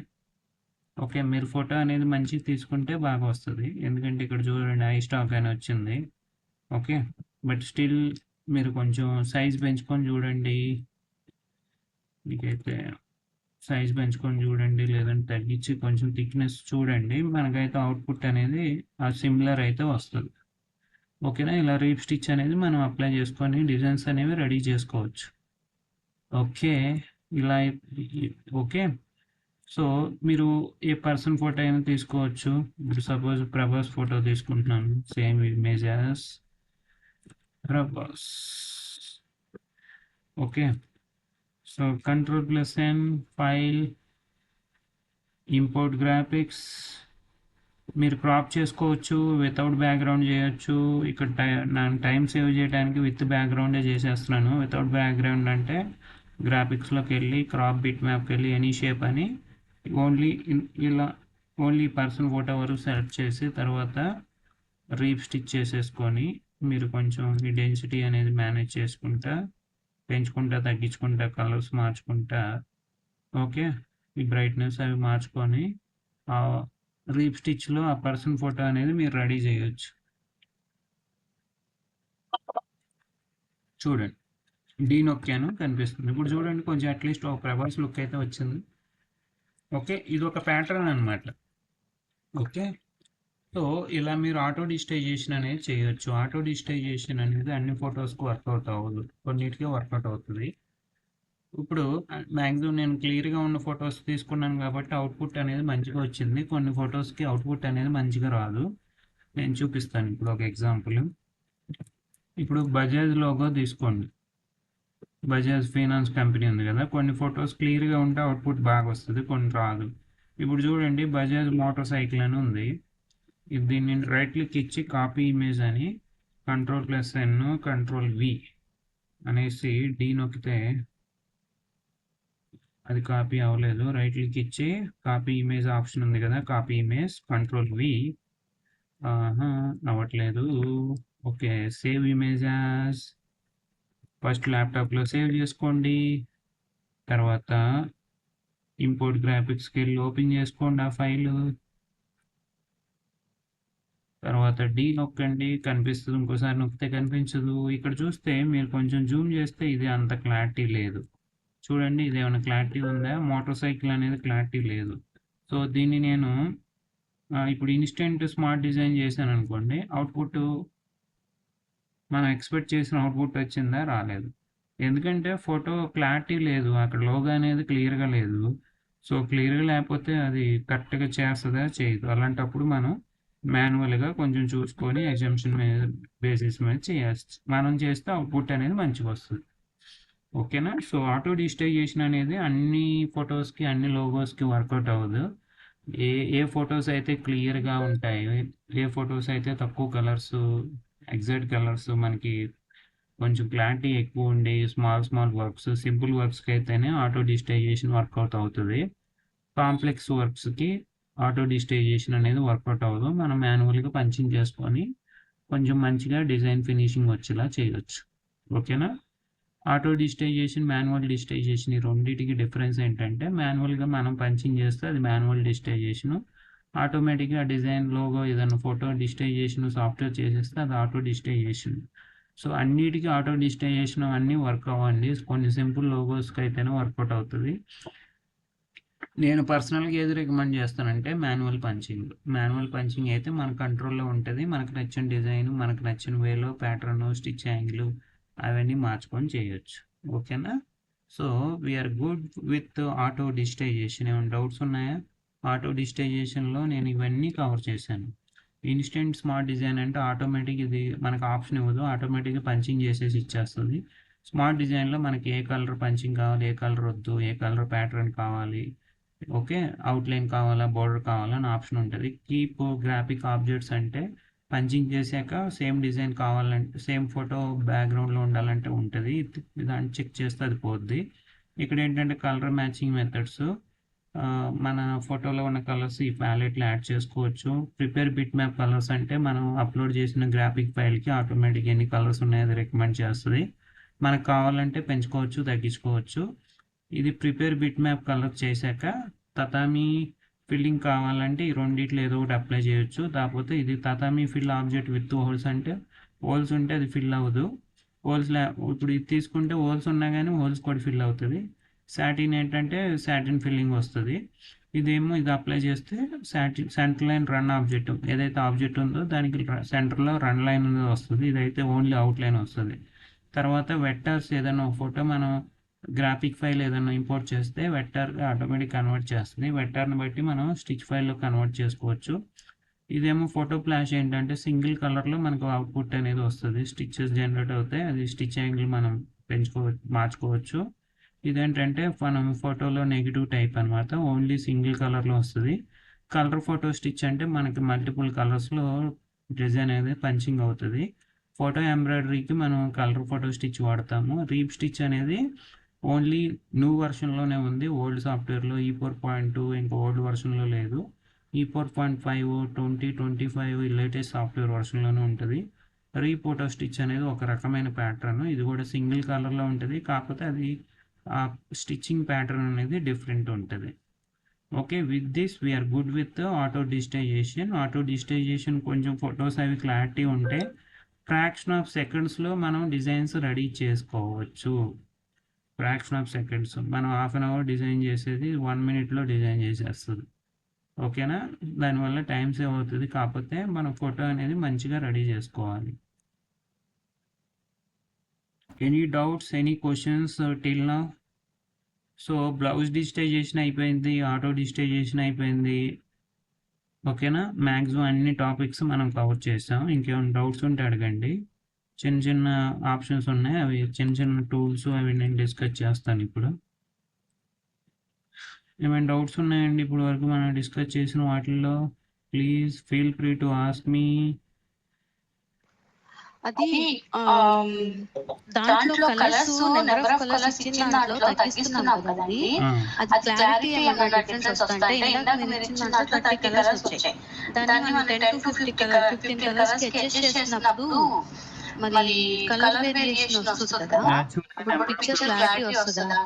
ఓకే, మీరు ఫోటో అనేది మంచిగా తీసుకుంటే బాగా వస్తుంది, ఎందుకంటే ఇక్కడ చూడండి ఐ స్టాక్ అని వచ్చింది. ఓకే, బట్ స్టిల్ మీరు కొంచెం సైజ్ పెంచుకొని చూడండి, మీకైతే సైజ్ పెంచుకొని చూడండి, లేదంటే తగ్గించి కొంచెం థిక్నెస్ చూడండి, మనకైతే అవుట్పుట్ అనేది ఆ సిమిలర్ అయితే వస్తుంది. ఓకేనా, ఇలా రీప్ స్టిచ్ అనేది మనం అప్లై చేసుకొని డిజైన్స్ అనేవి రెడీ చేసుకోవచ్చు. ఓకే, ఇలా ఓకే సో మీరు ఏ పర్సన్ ఫోటో అయినా తీసుకోవచ్చు. ఇప్పుడు సపోజ్ ప్రభాస్ ఫోటో తీసుకుంటున్నాను, same image as Prabhas. Okay, so Ctrl+N, file, import graphics. మీరు క్రాప్ చేసుకోవచ్చు, వితౌట్ బ్యాక్గ్రౌండ్ చేయొచ్చు. ఇక్కడ టైం సేవ్ చేయడానికి విత్ బ్యాక్గ్రౌండే చేసేస్తున్నాను. వితౌట్ బ్యాక్గ్రౌండ్ అంటే గ్రాఫిక్స్లోకి వెళ్ళి క్రాప్ బిట్ మ్యాప్కి వెళ్ళి ఎనీ షేప్ అని ఓన్లీ ఇలా ఓన్లీ పర్సన్ ఫోటో వరకు సెలెక్ట్ చేసి తర్వాత రీప్ స్టిచ్ చేసేసుకొని మీరు కొంచెం ఈ డెన్సిటీ అనేది మేనేజ్ చేసుకుంటా, పెంచుకుంటా, తగ్గించుకుంటా, కలర్స్ మార్చుకుంటా, ఓకే, ఈ బ్రైట్నెస్ అవి మార్చుకొని రీప్ స్టిచ్లో ఆ పర్సన్ ఫోటో అనేది మీరు రెడీ చేయొచ్చు. చూడండి, డీ నొక్కాను, కనిపిస్తుంది. ఇప్పుడు చూడండి, కొంచెం అట్లీస్ట్ ఒక ప్రభాస్ లుక్ అయితే వచ్చింది. ఓకే, ఇది ఒక ప్యాటర్న్ అనమాట. ఓకే, సో ఇలా మీరు ఆటో డిజిటైజేషన్ అనేది చేయొచ్చు. ఆటో డిజిటైజేషన్ అనేది అన్ని ఫొటోస్కి వర్కౌట్ అవ్వదు, కొన్నిటికే వర్కౌట్ అవుతుంది. ఇప్పుడు మ్యాక్సిమం నేను క్లియర్గా ఉన్న ఫొటోస్ తీసుకున్నాను కాబట్టి అవుట్పుట్ అనేది మంచిగా వచ్చింది. కొన్ని ఫొటోస్కి అవుట్పుట్ అనేది మంచిగా రాదు. నేను చూపిస్తాను ఇప్పుడు ఒక ఎగ్జాంపుల్. ఇప్పుడు బజాజ్ లోగో తీసుకోండి. బజాజ్ ఫైనాన్స్ కంపెనీ ఉంది కదా, కొన్ని ఫొటోస్ క్లియర్గా ఉంటే అవుట్పుట్ బాగా వస్తుంది, కొన్ని రాదు. ఇప్పుడు చూడండి, బజాజ్ మోటార్ సైకిల్ అని ఉంది. దీన్ని రైట్ క్లిక్ ఇచ్చి కాపీ ఇమేజ్ అని Ctrl+N, Ctrl+V అనేసి డీ నొక్కితే అది కాపీ అవ్వలేదు. రైట్ క్లిక్ ఇచ్చి కాపీ ఇమేజ్ ఆప్షన్ ఉంది కదా, కాపీ ఇమేజ్ Ctrl+V, అవ్వట్లేదు. Okay, save image as first ల్యాప్టాప్లో సేవ్ చేసుకోండి. తర్వాత ఇంపోర్ట్ గ్రాఫిక్స్కి వెళ్ళి ఓపెన్ చేసుకోండి ఆ ఫైల్. తర్వాత డీ నొక్కండి, కనిపిస్తుంది. ఇంకోసారి నొక్కితే కనిపించదు. ఇక్కడ చూస్తే మీరు కొంచెం జూమ్ చేస్తే ఇది అంత క్లారిటీ లేదు. చూడండి, ఇది ఏమైనా క్లారిటీ ఉందా? మోటార్ సైకిల్ అనేది క్లారిటీ లేదు. సో దీన్ని నేను ఇప్పుడు ఇన్స్టెంట్ స్మార్ట్ డిజైన్ చేశాను అనుకోండి, అవుట్పుట్ మనం ఎక్స్పెక్ట్ చేసిన అవుట్పుట్ వచ్చిందా? రాలేదు. ఎందుకంటే ఫోటో క్లారిటీ లేదు, అక్కడ లోగో అనేది క్లియర్గా లేదు. సో క్లియర్గా లేకపోతే అది కరెక్ట్గా చేస్తుందా? చేయదు. అలాంటప్పుడు మనం మాన్యువల్గా కొంచెం చూసుకొని అజంప్షన్ మీద బేసిస్ మీద చేయాల్సి, మనం చేస్తే అవుట్పుట్ అనేది మంచిగా వస్తుంది. ఓకేనా? సో ఆటో డిజిటైజేషన్ అనేది అన్ని ఫొటోస్కి, అన్ని లోగోస్కి వర్కౌట్ అవ్వదు. ఏ ఫొటోస్ అయితే క్లియర్గా ఉంటాయి, ఏ ఫొటోస్ అయితే తక్కువ కలర్స్, ఎగ్జాక్ట్ కలర్స్, మనకి కొంచెం క్లారిటీ ఎక్కువ ఉండి స్మాల్ వర్క్స్, సింపుల్ వర్క్స్కి అయితేనే ఆటో డిజిటైజేషన్ వర్కౌట్ అవుతుంది. కాంప్లెక్స్ వర్క్స్కి ఆటో డిజిటైజేషన్ అనేది వర్కౌట్ అవ్వదు. మనం మాన్యువల్గా పంచింగ్ చేసుకొని కొంచెం మంచిగా డిజైన్ ఫినిషింగ్ వచ్చేలా చేయొచ్చు. ఓకేనా? ఆటో డిజిటైజేషన్, మాన్యువల్ డిజిటైజేషన్, ఈ రెండింటికి డిఫరెన్స్ ఏంటంటే, మాన్యువల్గా మనం పంచింగ్ చేస్తే అది మాన్యువల్ డిజిటైజేషన్, ఆటోమేటిక్గా డిజైన్, లోగో, ఏదైనా ఫోటో డిజిటైజేషన్ సాఫ్ట్వేర్ చేసేస్తే అది ఆటో డిజిటైజేషన్. సో అన్నిటికీ ఆటో డిజిటైజేషన్ అన్నీ వర్క్ అవ్వండి. కొన్ని సింపుల్ లోగోస్కి అయితేనే వర్కౌట్ అవుతుంది. నేను పర్సనల్గా ఏది రికమెండ్ చేస్తానంటే మాన్యువల్ పంచింగ్. మాన్యువల్ పంచింగ్ అయితే మన కంట్రోల్లో ఉంటుంది. మనకు నచ్చిన డిజైన్, మనకు నచ్చిన వేలో ప్యాటర్న్, స్టిచ్ యాంగిల్ అవన్నీ మార్చుకొని చేయొచ్చు. ఓకేనా? So we're good with auto digitization. ఏమైనా డౌట్స్ ఉన్నాయా? ఆటో డిజిటైజేషన్లో నేను ఇవన్నీ కవర్ చేశాను. ఇన్స్టెంట్ స్మార్ట్ డిజైన్ అంటే ఆటోమేటిక్, ఇది మనకు ఆప్షన్ ఇవ్వదు, ఆటోమేటిక్గా పంచింగ్ చేసేసి ఇచ్చేస్తుంది. స్మార్ట్ డిజైన్లో మనకి ఏ కలర్ పంచింగ్ కావాలి, ఏ కలర్ వద్దు, ఏ కలర్ ప్యాటర్న్ కావాలి, ఓకే, అవుట్లైన్ కావాలా, బోర్డర్ కావాలా అని ఆప్షన్ ఉంటుంది. కీప్ గ్రాఫిక్ ఆబ్జెక్ట్స్ అంటే పంచింగ్ చేశాక సేమ్ డిజైన్ కావాలంటే, సేమ్ ఫోటో బ్యాక్గ్రౌండ్లో ఉండాలంటే ఉంటుంది. దాన్ని చెక్ చేస్తే అది పోద్ది. ఇక్కడ ఏంటంటే కలర్ మ్యాచింగ్ మెథడ్స్, మన ఫోటోలో ఉన్న కలర్స్ ఈ ప్యాలెట్లో యాడ్ చేసుకోవచ్చు. ప్రిపేర్ బిట్ మ్యాప్ కలర్స్ అంటే మనం అప్లోడ్ చేసిన గ్రాఫిక్ ఫైల్కి ఆటోమేటిక్ ఎన్ని కలర్స్ ఉన్నాయో అది రికమెండ్ చేస్తుంది. మనకు కావాలంటే పెంచుకోవచ్చు, తగ్గించుకోవచ్చు. ఇది ప్రిపేర్ బిట్ మ్యాప్ కలర్ చేశాక తతామీ ఫిల్లింగ్ కావాలంటే ఈ రెండిట్లో ఏదో ఒకటి అప్లై చేయొచ్చు. కాకపోతే ఇది తతామీ ఫిల్ ఆబ్జెక్ట్ విత్ హోల్స్ అంటే హోల్స్ ఉంటే అది ఫిల్ అవ్వదు. ఇప్పుడు ఇది తీసుకుంటే హోల్స్ ఉన్నా కానీ హోల్స్ కూడా ఫిల్ అవుతుంది. సాటిన్ ఏంటంటే సాటిన్ ఫిల్లింగ్ వస్తుంది. ఇదేమో ఇది అప్లై చేస్తే సెంటర్ లైన్ రన్ ఆబ్జెక్ట్, ఏదైతే ఆబ్జెక్ట్ ఉందో దానికి సెంటర్లో రన్ లైన్ అనేది వస్తుంది. ఇదైతే ఓన్లీ అవుట్ లైన్ వస్తుంది. తర్వాత వెక్టర్స్, ఏదైనా ఫోటో మనం గ్రాఫిక్ ఫైల్ ఏదైనా ఇంపోర్ట్ చేస్తే వెక్టార్గా ఆటోమేటిక్ కన్వర్ట్ చేస్తుంది. వెక్టార్ని బట్టి మనం స్టిచ్ ఫైల్లో కన్వర్ట్ చేసుకోవచ్చు. ఇదేమో ఫోటో ఫ్లాష్ ఏంటంటే సింగిల్ కలర్లో మనకు అవుట్పుట్ అనేది వస్తుంది. స్టిచ్చెస్ జనరేట్ అవుతాయి, అది స్టిచ్ యాంగిల్ మనం మార్చుకోవచ్చు. ఇదేంటంటే మనం ఫోటోలో నెగిటివ్ టైప్ అనమాట, ఓన్లీ సింగిల్ కలర్లో వస్తుంది. కలర్ ఫోటో స్టిచ్ అంటే మనకి మల్టిపుల్ కలర్స్లో డిజైన్ అనేది పంచింగ్ అవుతుంది. ఫోటో ఎంబ్రాయిడరీకి మనం కలర్ ఫోటో స్టిచ్ వాడతాము. రీప్ స్టిచ్ అనేది ఓన్లీ న్యూ వర్షన్లోనే ఉంది, ఓల్డ్ సాఫ్ట్వేర్లో E4.2 ఇంకా ఓల్డ్ వర్షన్లో లేదు. E4.5 2025 లేటెస్ట్ సాఫ్ట్వేర్ వర్షన్లోనే ఉంటుంది. రీప్ ఫోటో స్టిచ్ అనేది ఒక రకమైన ప్యాటర్న్, ఇది కూడా సింగిల్ కలర్లో ఉంటుంది, కాకపోతే అది ఆ స్టిచ్చింగ్ ప్యాటర్న్ అనేది డిఫరెంట్ ఉంటుంది. Okay, with this we're good with auto digitization. Auto digitization కొంచెం ఫొటోస్ అవి క్లారిటీ ఉంటే ఫ్రాక్షన్ ఆఫ్ సెకండ్స్లో మనం డిజైన్స్ రెడీ చేసుకోవచ్చు. ఫ్రాక్షన్ ఆఫ్ సెకండ్స్ మనం హాఫ్ అన్ అవర్ డిజైన్ చేసేది 1 minute డిజైన్ చేసేస్తుంది. ఓకేనా, దానివల్ల టైం సేవ్ అవుతుంది, కాకపోతే మనం ఫోటో అనేది మంచిగా రెడీ చేసుకోవాలి. Any doubts, any questions till now? So blouse digitisation అయిపోయింది, ఆటో డిజిటైజేషన్ అయిపోయింది. ఓకేనా, మ్యాక్సిమం అన్ని టాపిక్స్ మనం కవర్ చేసాం. ఇంకేమైనా డౌట్స్ ఉంటే అడగండి. చిన్న చిన్న ఆప్షన్స్ ఉన్నాయి, అవి చిన్న చిన్న టూల్స్ అవి నేను డిస్కస్ చేస్తాను ఇప్పుడు. ఏమైనా డౌట్స్ ఉన్నాయండి ఇప్పుడు వరకు మనం డిస్కస్ చేసిన వాటిల్లో? Please feel free to ask me. అది దాంట్లో కలర్స్ నెంబర్ ఆఫ్ కలర్స్ ఇచ్చిన దాంట్లో తగ్గిస్తున్నాం కదండి, అది క్లారిటీ ఏమైనా డిఫరెన్స్ వస్తాయంటే ఇందాక మీరు ఇచ్చిన దాంట్లో 30 కలర్స్ వచ్చాయి, దాన్ని మనం 10 to 15 కలర్స్ కి అడ్జస్ట్ చేసినప్పుడు మరి కలర్ వేరియేషన్ వస్తుంది కదా, అప్పుడు పిక్చర్ క్లారిటీ వస్తుందా?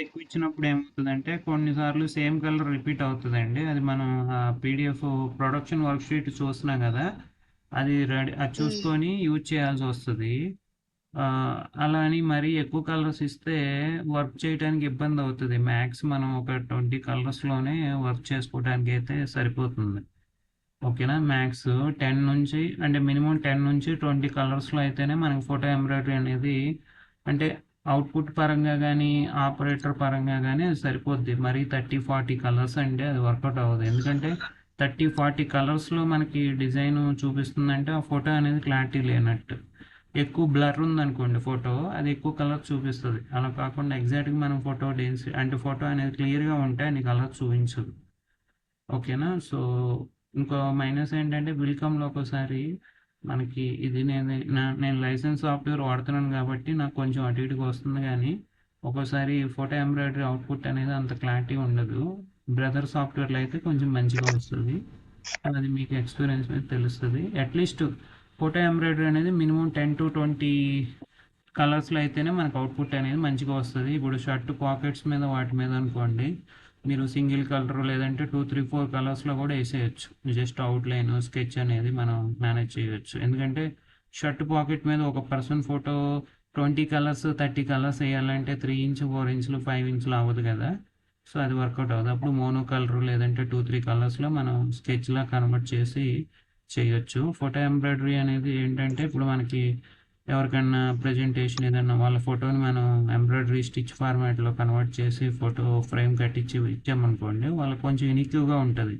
ఎక్కువ ఇచ్చినప్పుడు ఏమవుతుందంటే కొన్నిసార్లు సేమ్ కలర్ రిపీట్ అవుతుందండి. అది మనం PDF ప్రొడక్షన్ వర్క్ షీట్ చూస్తున్నాం కదా, అది చూసుకొని యూజ్ చేయాల్సి వస్తుంది. అలా అని మరీ ఎక్కువ కలర్స్ ఇస్తే వర్క్ చేయడానికి ఇబ్బంది అవుతుంది. మ్యాక్స్ మనం ఒక 20 కలర్స్లోనే వర్క్ చేసుకోవడానికి అయితే సరిపోతుంది. ఓకేనా, మ్యాక్స్ 10 నుంచి అంటే మినిమం 10 నుంచి 20 కలర్స్లో అయితేనే మనకి ఫోటో ఎంబ్రాయిడరీ అనేది అంటే అవుట్పుట్ పరంగా కానీ ఆపరేటర్ పరంగా కానీ అది సరిపోద్ది. మరీ 30-40 కలర్స్ అంటే అది వర్కౌట్ అవ్వదు, ఎందుకంటే 30-40 కలర్స్లో మనకి డిజైన్ చూపిస్తుందంటే ఆ ఫోటో అనేది క్లారిటీ లేనట్టు. ఎక్కువ బ్లర్ ఉందనుకోండి ఫోటో, అది ఎక్కువ కలర్ చూపిస్తుంది. అలా కాకుండా ఎగ్జాక్ట్గా మనం ఫోటో డెన్సిటీ అంటే ఫోటో అనేది క్లియర్గా ఉంటే అన్ని కలర్ చూపించదు. ఓకేనా, సో ఇంకో మైనస్ ఏంటంటే విల్కమ్లో ఒకసారి మనకి ఇది నేను లైసెన్స్ సాఫ్ట్వేర్ వాడుతున్నాను కాబట్టి నాకు కొంచెం అటు ఇటుగా వస్తుంది, కానీ ఒక్కోసారి ఫోటో ఎంబ్రాయిడరీ అవుట్పుట్ అనేది అంత క్లారిటీ ఉండదు. బ్రదర్ సాఫ్ట్వేర్లో అయితే కొంచెం మంచిగా వస్తుంది, అది మీకు ఎక్స్పీరియన్స్ మీద తెలుస్తుంది. అట్లీస్ట్ ఫోటో ఎంబ్రాయిడరీ అనేది మినిమం 10 to 20 కలర్స్లో అయితేనే మనకు అవుట్పుట్ అనేది మంచిగా వస్తుంది. ఇప్పుడు షర్ట్ పాకెట్స్ మీద వాటి మీద అనుకోండి, మీరు సింగిల్ కలర్ లేదంటే 2-3-4 కలర్స్లో కూడా వేసేయచ్చు. జస్ట్ అవుట్లైన్ స్కెచ్ అనేది మనం మేనేజ్ చేయవచ్చు. ఎందుకంటే షర్ట్ పాకెట్ మీద ఒక పర్సన్ ఫోటో 20 కలర్స్ 30 కలర్స్ వేయాలంటే 3 ఇంచ్ 4 ఇంచులు 5 ఇంచులు అవ్వదు కదా, సో అది వర్కౌట్ అవ్వదు. అప్పుడు మోనో కలర్ లేదంటే 2-3 కలర్స్లో మనం స్కెచ్లా కన్వర్ట్ చేసి చేయొచ్చు. ఫోటో ఎంబ్రాయిడరీ అనేది ఏంటంటే ఇప్పుడు మనకి ఎవరికైనా ప్రజెంటేషన్ ఏదన్నా వాళ్ళ ఫోటోని మనం ఎంబ్రాయిడరీ స్టిచ్ ఫార్మాట్లో కన్వర్ట్ చేసి ఫోటో ఫ్రేమ్ కట్టించి ఇచ్చామనుకోండి, వాళ్ళకి కొంచెం యూనిక్గా ఉంటుంది.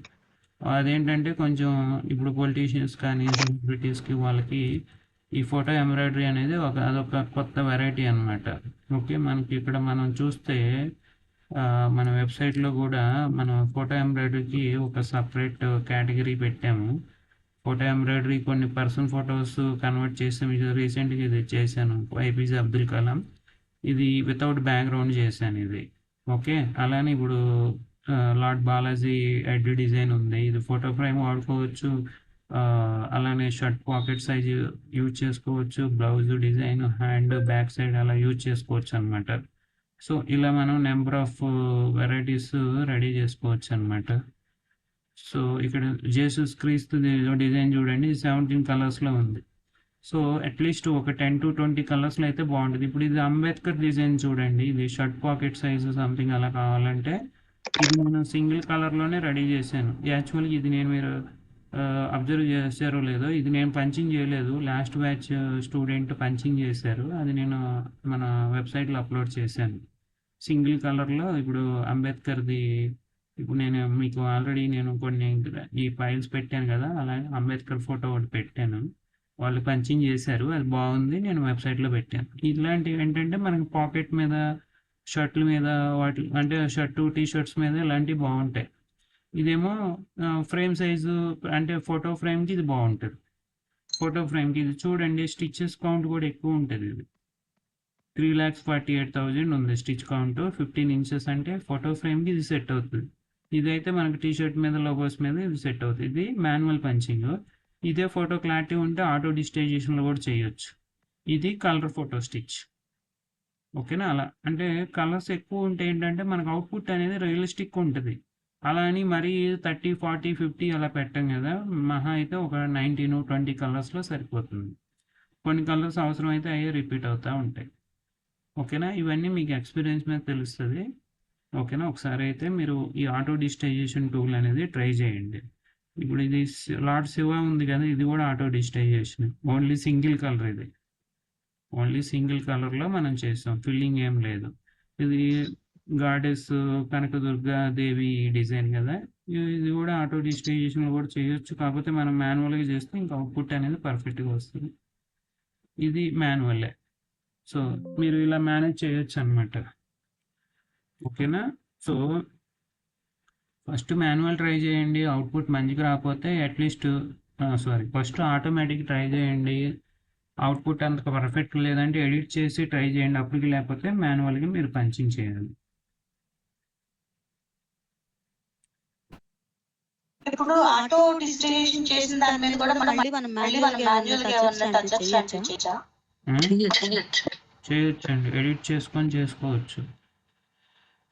అదేంటంటే కొంచెం ఇప్పుడు పొలిటీషియన్స్ కానీ సెలబ్రిటీస్కి వాళ్ళకి ఈ ఫోటో ఎంబ్రాయిడరీ అనేది అదొక కొత్త వెరైటీ అనమాట. ఓకే, మనకి ఇక్కడ మనం చూస్తే మన వెబ్సైట్లో కూడా మనం ఫోటో ఎంబ్రాయిడరీకి ఒక సపరేట్ కేటగిరీ పెట్టాము. ఫోటో ఎంబ్రాయిడరీ కొన్ని పర్సన్ ఫొటోస్ కన్వర్ట్ చేసాము. ఇది రీసెంట్గా ఇది చేశాను, APJ అబ్దుల్ కలాం, ఇది వితౌట్ బ్యాక్గ్రౌండ్ చేశాను ఇది. ఓకే, అలానే ఇప్పుడు లార్డ్ బాలాజీ హెడ్ డిజైన్ ఉంది, ఇది ఫోటో ఫ్రేమ్ వాడుకోవచ్చు. అలానే షర్ట్ పాకెట్ సైజ్ యూజ్ చేసుకోవచ్చు, blouse design hand back side అలా యూజ్ చేసుకోవచ్చు అనమాట. సో ఇలా మనం నెంబర్ ఆఫ్ వెరైటీస్ రెడీ చేసుకోవచ్చు అనమాట. సో ఇక్కడ జేసస్ క్రీస్తు డిజైన్ చూడండి, 17 కలర్స్లో ఉంది. సో అట్లీస్ట్ ఒక 10 to 20 కలర్స్లో అయితే బాగుంటుంది. ఇప్పుడు ఇది అంబేద్కర్ డిజైన్ చూడండి, ఇది షర్ట్ పాకెట్ సైజు సంథింగ్ అలా కావాలంటే ఇది నేను సింగిల్ కలర్లోనే రెడీ చేశాను. యాక్చువల్గా ఇది నేను మీరు అబ్జర్వ్ చేశారో లేదో, ఇది నేను పంచింగ్ చేయలేదు, లాస్ట్ బ్యాచ్ స్టూడెంట్ పంచింగ్ చేశారు, అది నేను మన వెబ్సైట్లో అప్లోడ్ చేశాను. సింగిల్ కలర్లో ఇప్పుడు అంబేద్కర్ది, ఇప్పుడు నేను మీకు ఆల్రెడీ నేను కొన్ని ఈ ఫైల్స్ పెట్టాను కదా, అలాగే అంబేద్కర్ ఫోటో ఒకటి పెట్టాను, వాళ్ళు పంచింగ్ చేశారు, అది బాగుంది, నేను వెబ్సైట్లో పెట్టాను. ఇట్లాంటివి ఏంటంటే మనకి పాకెట్ మీద, షర్ట్ల మీద, వాటి అంటే షర్టు టీ షర్ట్స్ మీద ఇలాంటివి బాగుంటాయి. ఇదేమో ఫ్రేమ్ సైజు అంటే ఫోటో ఫ్రేమ్కి ఇది బాగుంటుంది. ఫోటో ఫ్రేమ్కి ఇది చూడండి, స్టిచెస్ కౌంట్ కూడా ఎక్కువ ఉంటుంది. ఇది 3,48,000 ఉంది స్టిచ్ కౌంట్. 15 ఇంచెస్ అంటే ఫోటో ఫ్రేమ్కి ఇది సెట్ అవుతుంది. ఇదైతే మనకి టీ షర్ట్ మీద, లోగోస్ మీద ఇది సెట్ అవుతుంది. ఇది మాన్యువల్ పంచింగ్. ఇదే ఫోటో క్లారిటీ ఉంటే ఆటో డిజిటైజేషన్లో కూడా చేయొచ్చు. ఇది కలర్ ఫోటో స్టిచ్. ఓకేనా? అలా అంటే కలర్స్ ఎక్కువ ఉంటే ఏంటంటే మనకు అవుట్పుట్ అనేది రియలిస్టిక్ ఉంటుంది. అలా అని మరీ 30, 40, 50 అలా పెట్టం కదా, మహా అయితే ఒక 19, 20 కలర్స్లో సరిపోతుంది. కొన్ని కలర్స్ అవసరం అయితే అయ్యే రిపీట్ అవుతూ ఉంటాయి. ఓకేనా? ఇవన్నీ మీకు ఎక్స్పీరియన్స్ మీద తెలుస్తుంది. ఓకేనా? ఒకసారి అయితే మీరు ఈ ఆటో డిజిటైజేషన్ టూల్ అనేది ట్రై చేయండి. ఇప్పుడు ఇది లార్డ్ శివ ఉంది కదా, ఇది కూడా auto digitisation, only single colour. ఇది ఓన్లీ సింగిల్ కలర్లో మనం చేస్తాం, ఫిల్లింగ్ ఏం లేదు. ఇది గాడెస్ కనకదుర్గా దేవి డిజైన్ కదా, ఇది కూడా ఆటో డిజిటైజేషన్లో కూడా చేయొచ్చు, కాకపోతే మనం మాన్యువల్గా చేస్తే ఇంకా అవుట్పుట్ అనేది పర్ఫెక్ట్గా వస్తుంది. ఇది మాన్యువల్లే. సో మీరు ఇలా మేనేజ్ చేయొచ్చు అనమాట. ఓకేనా? సో ఫస్ట్ మాన్యువల్ ట్రై చేయండి, అవుట్పుట్ మంచిగా రాకపోతే అట్లీస్ట్ ఫస్ట్ ఆటోమేటిక్ ట్రై చేయండి, అవుట్పుట్ అంత పర్ఫెక్ట్ లేదంటే ఎడిట్ చేసి ట్రై చేయండి, అప్పటికి లేకపోతే మాన్యువల్గా మీరు పంచింగ్ చేయాలి. ఇప్పుడు ఆటో డిజిటైజేషన్ చేసిన దాని మీద కూడా మనం మళ్ళీ మనం మాన్యువల్ గా ఏమన్నా టచెస్ లాంటివి చేయొచ్చా? చేయొచ్చండి, ఎడిట్ చేసుకొని చేసుకోవచ్చు.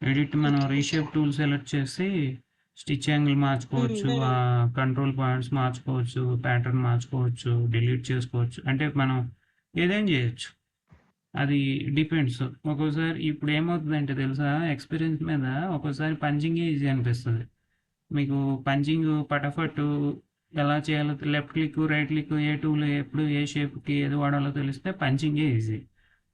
ఎడిట్ మనం రీషేప్ టూల్ సెలెక్ట్ చేసి స్టిచ్ యాంగిల్ మార్చుకోవచ్చు, కంట్రోల్ పాయింట్స్ మార్చుకోవచ్చు, ప్యాటర్న్ మార్చుకోవచ్చు, డిలీట్ చేసుకోవచ్చు, అంటే మనం ఏదైనా చేయొచ్చు. అది డిపెండ్స్. ఒక్కోసారి ఇప్పుడు ఏమవుతుందంటే తెలుసా, ఎక్స్పీరియన్స్ మీద ఒక్కోసారి పంచింగే ఈజీ అనిపిస్తుంది. మీకు పంచింగ్ పటాఫట్ ఎలా చేయాలో, లెఫ్ట్ క్లిక్, రైట్ క్లిక్, ఏ టూల్ ఎప్పుడు ఏ షేప్కి ఏది వాడాలో తెలిస్తే పంచింగే ఈజీ.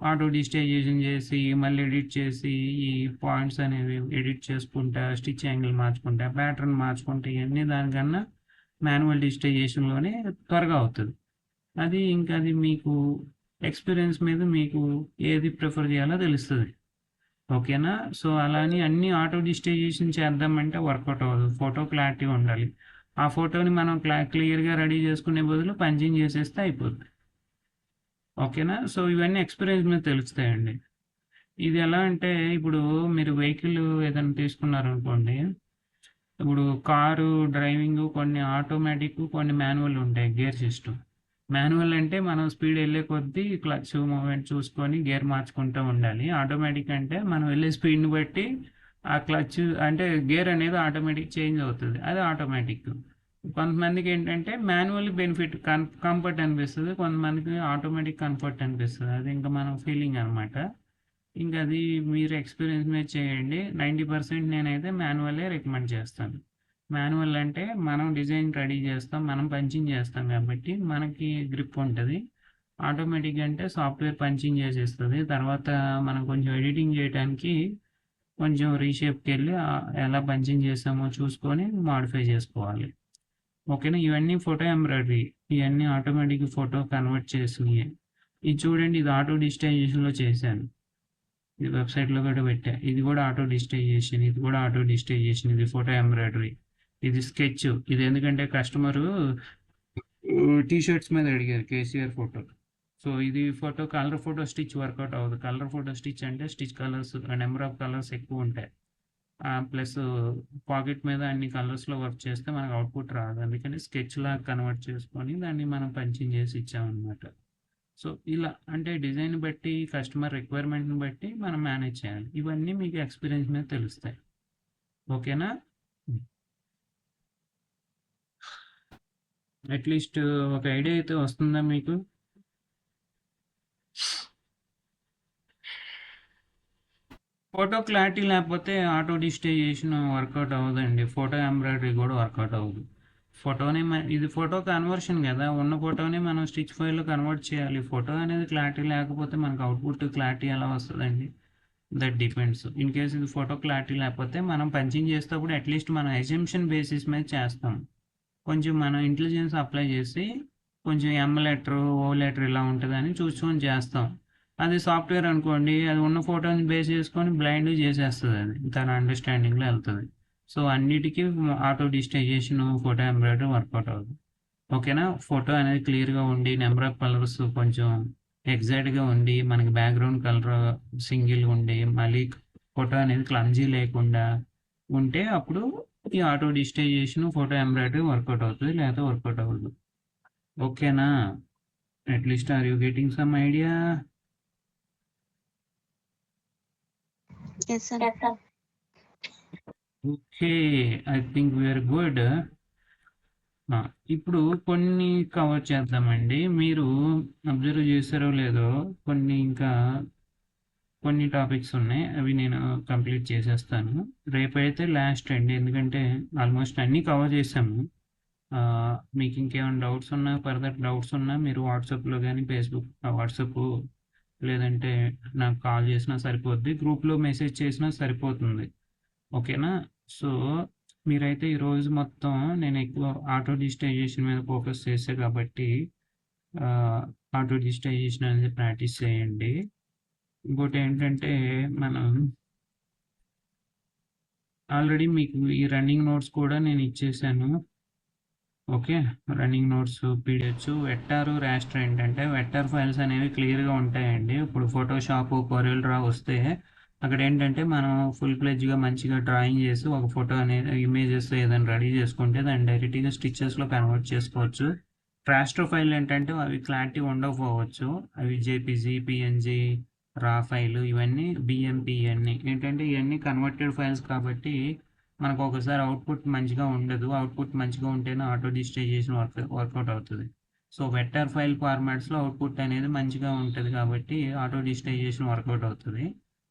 ఆటో డిజిటైజేషన్ చేసి మళ్ళీ ఎడిట్ చేసి ఈ పాయింట్స్ అనేవి ఎడిట్ చేసుకుంటా, స్టిచ్ యాంగిల్ మార్చుకుంటా, ప్యాటర్న్ మార్చుకుంటా, ఇవన్నీ దానికన్నా మాన్యువల్ డిజిటైజేషన్లోనే త్వరగా అవుతుంది. అది ఇంకా అది మీకు ఎక్స్పీరియన్స్ మీద మీకు ఏది ప్రిఫర్ చేయాలో తెలుస్తుంది. ఓకేనా? సో అలాని అన్ని ఆటో డిజిటైజేషన్ చేద్దామంటే వర్కౌట్ అవ్వదు, ఫోటో క్లారిటీ ఉండాలి. ఆ ఫోటోని మనం క్లియర్గా రెడీ చేసుకునే బదులు పంచింగ్ చేసేస్తే అయిపోతుంది. ఓకేనా? సో ఇవన్నీ ఎక్స్పీరియన్స్ మీద తెలుస్తాయండి. ఇది ఎలా అంటే ఇప్పుడు మీరు వెహికల్ ఏదైనా తీసుకున్నారనుకోండి, ఇప్పుడు కారు డ్రైవింగ్ కొన్ని ఆటోమేటిక్, కొన్ని మాన్యువల్ ఉంటాయి. గేర్ సిస్టమ్ మాన్యువల్ అంటే మనం స్పీడ్ వెళ్ళే కొద్దీ క్లచ్ మూమెంట్ చూసుకొని గేర్ మార్చుకుంటూ ఉండాలి. ఆటోమేటిక్ అంటే మనం వెళ్ళే స్పీడ్ని బట్టి ఆ క్లచ్ అంటే గేర్ అనేది ఆటోమేటిక్ చేంజ్ అవుతుంది, అది ఆటోమేటిక్. కొంతమందికి ఏంటంటే మాన్యువల్ బెనిఫిట్ కంఫర్ట్ అనిపిస్తుంది, కొంతమందికి ఆటోమేటిక్ కంఫర్ట్ అనిపిస్తుంది, అది ఇంకా మనం ఫీలింగ్ అనమాట. ఇంకా అది మీరు ఎక్స్పీరియన్స్ మీద చేయండి. 90% నేనైతే మాన్యువలే రికమెండ్ చేస్తాను. మాన్యువల్ అంటే మనం డిజైన్ రెడీ చేస్తాం, మనం పంచింగ్ చేస్తాం కాబట్టి మనకి గ్రిప్ ఉంటుంది. ఆటోమేటిక్ అంటే సాఫ్ట్వేర్ పంచింగ్ చేసేస్తుంది, తర్వాత మనం కొంచెం ఎడిటింగ్ చేయడానికి కొంచెం రీషేప్కి వెళ్ళి ఎలా పంచింగ్ చేస్తామో చూసుకొని మాడిఫై చేసుకోవాలి. ఓకేనా? ఇవన్నీ ఫోటో ఎంబ్రాయిడరీ, ఇవన్నీ ఆటోమేటిక్ ఫోటో కన్వర్ట్ చేసినవి. ఇది చూడండి, ఇది ఆటో డిజిటైజేషన్లో చేశాను, ఇది వెబ్సైట్లో కూడా పెట్టా. ఇది కూడా ఆటో డిజిటైజేషన్, ఇది కూడా ఆటో డిజిటైజేషన్, ఇది ఫోటో ఎంబ్రాయిడరీ, ఇది స్కెచ్. ఇది ఎందుకంటే కస్టమరు టీ షర్ట్స్ మీద అడిగారు కేసీఆర్ ఫోటో. సో ఇది photo colour photo stitch work out అవ్వదు. కలర్ ఫోటో స్టిచ్ అంటే stitch colours, number of colours ఎక్కువ ఉంటాయి, ప్లస్ పాకెట్ మీద అన్ని కలర్స్లో వర్క్ చేస్తే మనకు అవుట్పుట్ రాదు. అందుకని స్కెచ్ లాగా కన్వర్ట్ చేసుకొని దాన్ని మనం పంచింగ్ చేసి ఇచ్చామన్నమాట. సో ఇలా అంటే డిజైన్ బట్టి, కస్టమర్ రిక్వైర్మెంట్ని బట్టి మనం మేనేజ్ చేయాలి. ఇవన్నీ మీకు ఎక్స్పీరియన్స్ మీద తెలుస్తాయి. ఓకేనా? అట్లీస్ట్ ఒక ఐడియా అయితే వస్తుందా మీకు? ఫోటో క్లారిటీ లేకపోతే ఆటో డిజిటైజేషన్ వర్కౌట్ అవ్వదండి, ఫోటో ఎంబ్రాయిడరీ కూడా వర్కౌట్ అవ్వదు. ఫోటోని ఇది ఫోటో కన్వర్షన్ కదా, ఉన్న ఫోటోని మనం స్టిచ్ ఫైల్లో కన్వర్ట్ చేయాలి. ఫోటో అనేది క్లారిటీ లేకపోతే మనకు అవుట్పుట్ క్లారిటీ ఎలా వస్తుందండి? That depends. ఇన్ కేస్ ఇది ఫోటో క్లారిటీ లేకపోతే మనం పంచింగ్ చేసేటప్పుడు అట్లీస్ట్ మనం అజంప్షన్ బేసిస్ మీద చేస్తాం. కొంచెం మనం ఇంటెలిజెన్స్ అప్లై చేసి కొంచెం ఎం లెటర్, ఓ లెటర్ ఇలా ఉంటుందని చూసుకొని చేస్తాం. అది సాఫ్ట్వేర్ అనుకోండి, అది ఉన్న ఫోటోని బేస్ చేసుకొని బ్లైండ్ చేసేస్తుంది, అది తన అండర్స్టాండింగ్లో వెళ్తుంది. సో అన్నిటికీ auto digitization, photo embroidery work out అవుతుంది. ఓకేనా? ఫోటో అనేది క్లియర్గా ఉండి నెంబర్ ఆఫ్ కలర్స్ కొంచెం ఎగ్జాక్ట్గా ఉండి మనకి బ్యాక్గ్రౌండ్ కలర్ సింగిల్ ఉండి మళ్ళీ ఫోటో అనేది క్లమ్జీ లేకుండా ఉంటే అప్పుడు ఈ auto digitization, photo embroidery work out అవుతుంది, లేకపోతే వర్కౌట్ అవ్వదు. ఓకేనా? At least are you getting some idea? Yes, sir. Okay, I think we're good. ఇప్పుడు కొన్ని కవర్ చేద్దామండి. మీరు అబ్జర్వ్ చేశారో లేదో, కొన్ని టాపిక్స్ ఉన్నాయి, అవి నేను కంప్లీట్ చేసేస్తాను. రేపైతే లాస్ట్ అండి, ఎందుకంటే ఆల్మోస్ట్ అన్నీ కవర్ చేసాము. మీకు ఇంకేమైనా డౌట్స్ ఉన్నా, ఫర్దర్ డౌట్స్ ఉన్నా మీరు వాట్సాప్లో కానీ వాట్సాప్ లేదంటే నాకు కాల్ చేసినా సరిపోద్ది, గ్రూప్లో మెసేజ్ చేసినా సరిపోతుంది. ఓకేనా? సో మీరైతే ఈరోజు మొత్తం నేను ఎక్కువ ఆటో డిజిటైజేషన్ మీద ఫోకస్ చేసే కాబట్టి ఆటో డిజిటైజేషన్ అనేది ప్రాక్టీస్ చేయండి. ఇంకోటి ఏంటంటే మనం ఆల్రెడీ మీకు ఈ రన్నింగ్ నోట్స్ కూడా నేను ఇచ్చేసాను. Okay, running notes PDF vector, raster ఏంటంటే వెక్టార్ ఫైల్స్ అనేవి క్లియర్గా ఉంటాయండి. ఇప్పుడు ఫోటోషాప్, కొరియల్ డ్రా వస్తే అక్కడ ఏంటంటే మనం ఫుల్ ప్లెజ్గా మంచిగా డ్రాయింగ్ చేసి ఒక ఫోటో అనేది ఇమేజెస్ ఏదైనా రెడీ చేసుకుంటే దాన్ని డైరెక్ట్గా స్టిచెస్లో కన్వర్ట్ చేసుకోవచ్చు. రాస్టర్ ఫైల్ ఏంటంటే అవి క్లారిటీ ఉండకపోవచ్చు, అవి జేపీజీ, పిఎన్జీ, రా ఫైల్, ఇవన్నీ బిఎంపి, ఇవన్నీ ఏంటంటే ఇవన్నీ కన్వర్టెడ్ ఫైల్స్ కాబట్టి మనకు ఒకసారి అవుట్పుట్ మంచిగా ఉండదు. అవుట్పుట్ మంచిగా ఉంటేనే ఆటో డిజిటైజేషన్ వర్కౌట్ అవుతుంది. సో వెక్టర్ ఫైల్ ఫార్మాట్స్లో అవుట్పుట్ అనేది మంచిగా ఉంటుంది కాబట్టి ఆటో డిజిటైజేషన్ వర్కౌట్ అవుతుంది.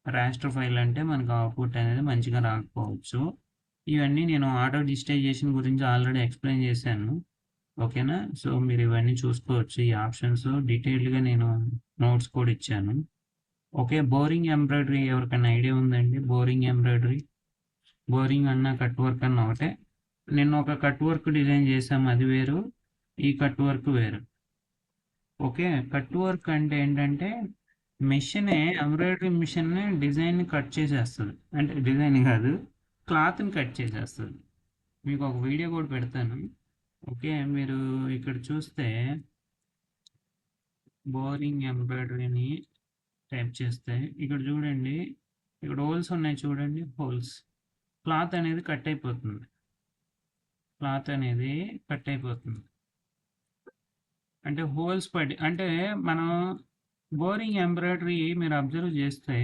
రాస్టర్ ఫైల్ అంటే మనకు అవుట్పుట్ అనేది మంచిగా రాకపోవచ్చు. ఇవన్నీ నేను ఆటో డిజిటైజేషన్ గురించి ఆల్రెడీ ఎక్స్ప్లెయిన్ చేశాను. ఓకేనా? సో మీరు ఇవన్నీ చూసుకోవచ్చు, ఈ ఆప్షన్స్ డీటెయిల్డ్గా నేను నోట్స్ కూడా ఇచ్చాను. ఓకే, బోరింగ్ ఎంబ్రాయిడరీ ఎవరికైనా ఐడియా ఉందండి? బోరింగ్ అన్న కట్ వర్క్ అన్న ఒకటే. నిన్న ఒక కట్ వర్క్ డిజైన్ చేసాము, అది వేరు, ఈ కట్ వర్క్ వేరు. ఓకే, కట్ వర్క్ అంటే ఏంటంటే మిషనే, ఎంబ్రాయిడరీ మిషన్నే డిజైన్ని కట్ చేసేస్తుంది, అంటే డిజైన్ కాదు, క్లాత్ని కట్ చేసేస్తుంది. మీకు ఒక వీడియో కూడా పెడతాను. ఓకే, మీరు ఇక్కడ చూస్తే బోరింగ్ ఎంబ్రాయిడరీని టైప్ చేస్తే ఇక్కడ చూడండి, ఇక్కడ హోల్స్ ఉన్నాయి చూడండి, హోల్స్. క్లాత్ అనేది కట్ అయిపోతుంది, అంటే హోల్స్ పడి, అంటే మనం బోరింగ్ ఎంబ్రాయిడరీ మీరు అబ్జర్వ్ చేస్తే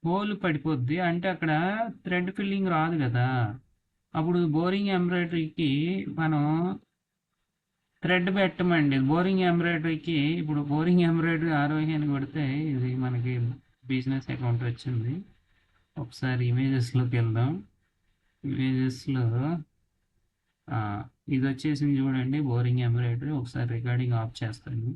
హోల్ పడిపోద్ది, అంటే అక్కడ థ్రెడ్ ఫిల్లింగ్ రాదు కదా. అప్పుడు బోరింగ్ ఎంబ్రాయిడరీకి మనం థ్రెడ్ పెట్టమండి. బోరింగ్ ఎంబ్రాయిడరీకి ఇప్పుడు బోరింగ్ ఎంబ్రాయిడరీ ఆరోహి అని కొడితే ఇది మనకి బిజినెస్ అకౌంట్ వచ్చింది. ఒకసారి ఇమేజెస్లోకి వెళ్దాం. ఇమేజెస్లో ఇది వచ్చేసింది చూడండి, బోరింగ్ ఎంబ్రాయిడరీ. ఒకసారి రికార్డింగ్ ఆఫ్ చేస్తాను.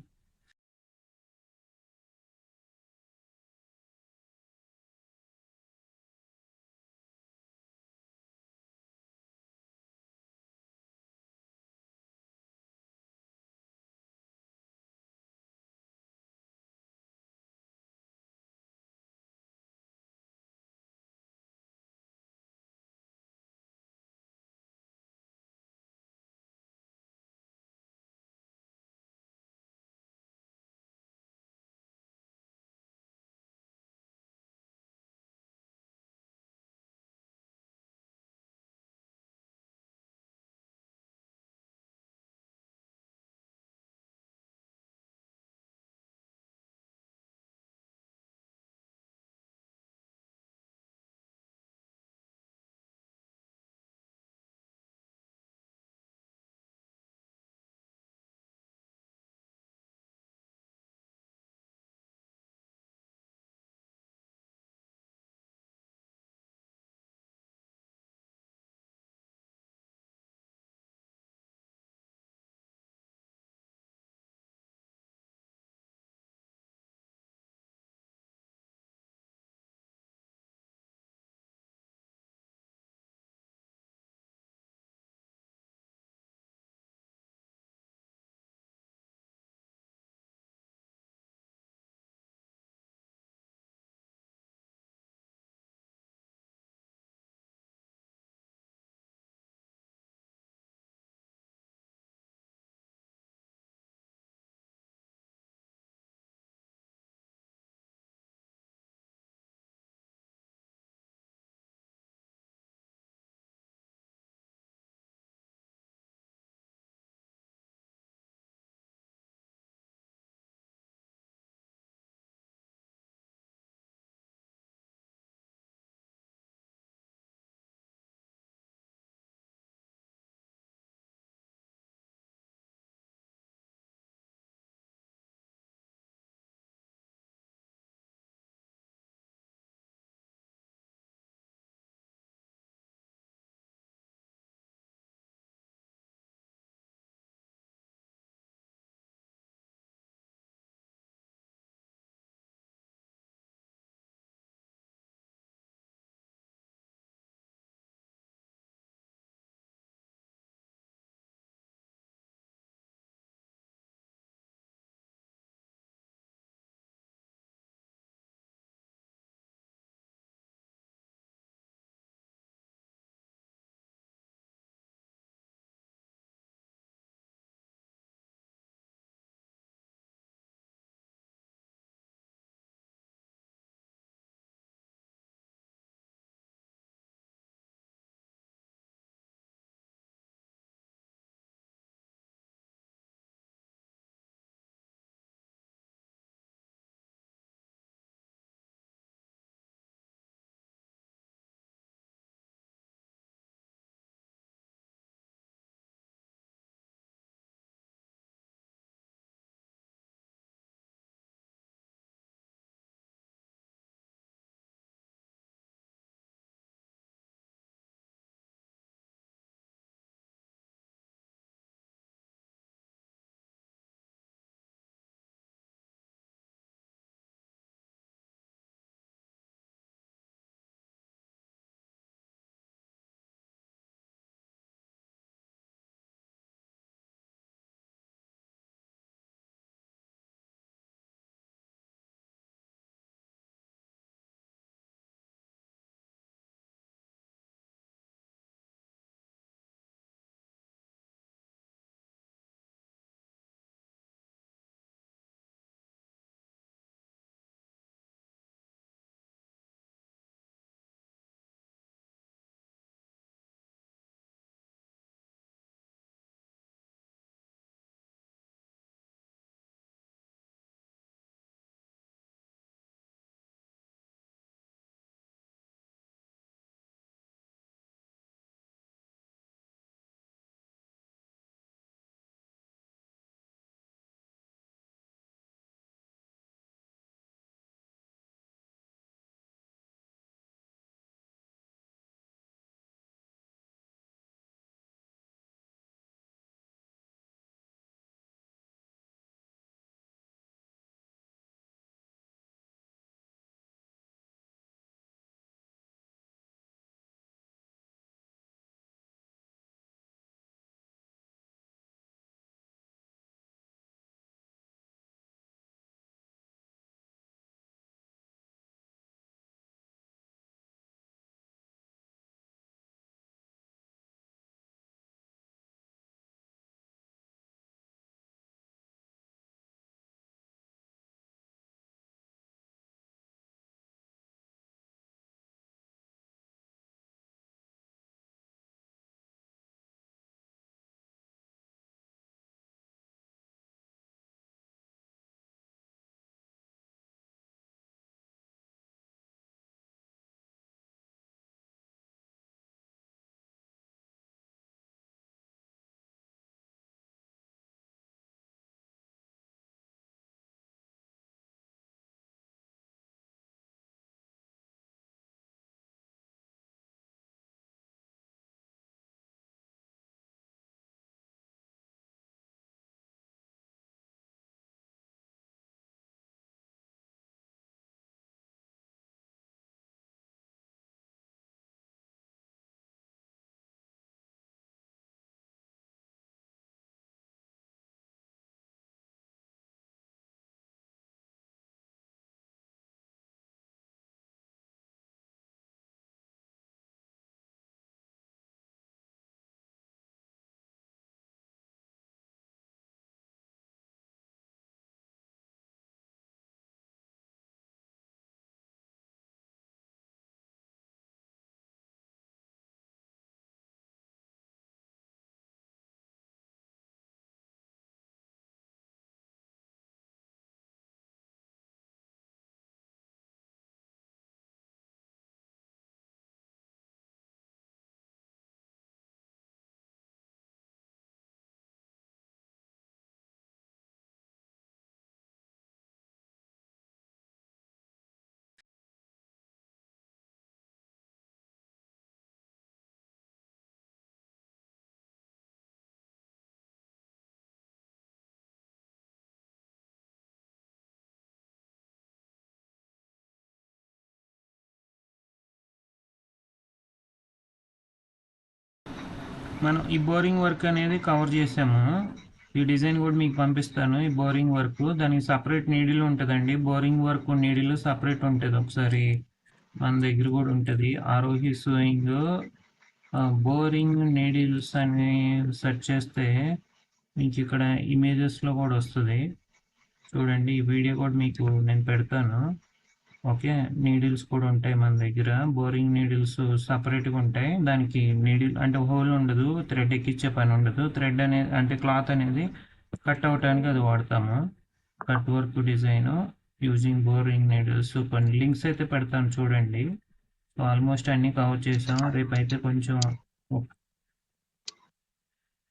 మనం ఈ బోరింగ్ వర్క్ అనేది కవర్ చేసాము. ఈ డిజైన్ కూడా మీకు పంపిస్తాను. ఈ బోరింగ్ వర్క్ దానికి సపరేట్ నీడిల్ ఉంటుందండి. బోరింగ్ వర్క్ నీడిల్ సపరేట్ ఉంటుంది. ఒకసారి మన దగ్గర కూడా ఉంటుంది. ఆరోహి సూయింగ్ బోరింగ్ నీడిల్స్ అని సెర్చ్ చేస్తే మీకు ఇక్కడ ఇమేజెస్లో కూడా వస్తుంది. చూడండి, ఈ వీడియో కూడా మీకు నేను పెడతాను. ఓకే, నీడిల్స్ కూడా ఉంటాయి మన దగ్గర. బోరింగ్ నీడిల్స్ సపరేట్గా ఉంటాయి. దానికి నీడిల్ అంటే హోల్ ఉండదు, థ్రెడ్ ఎక్కించే పని ఉండదు. థ్రెడ్ అనేది అంటే క్లాత్ అనేది కట్ అవటానికి అది వాడతాము. Cut work design using boring needles. కొన్ని లింక్స్ అయితే పెడతాను చూడండి. సో ఆల్మోస్ట్ అన్నీ కవర్ చేసాం. రేపు అయితే కొంచెం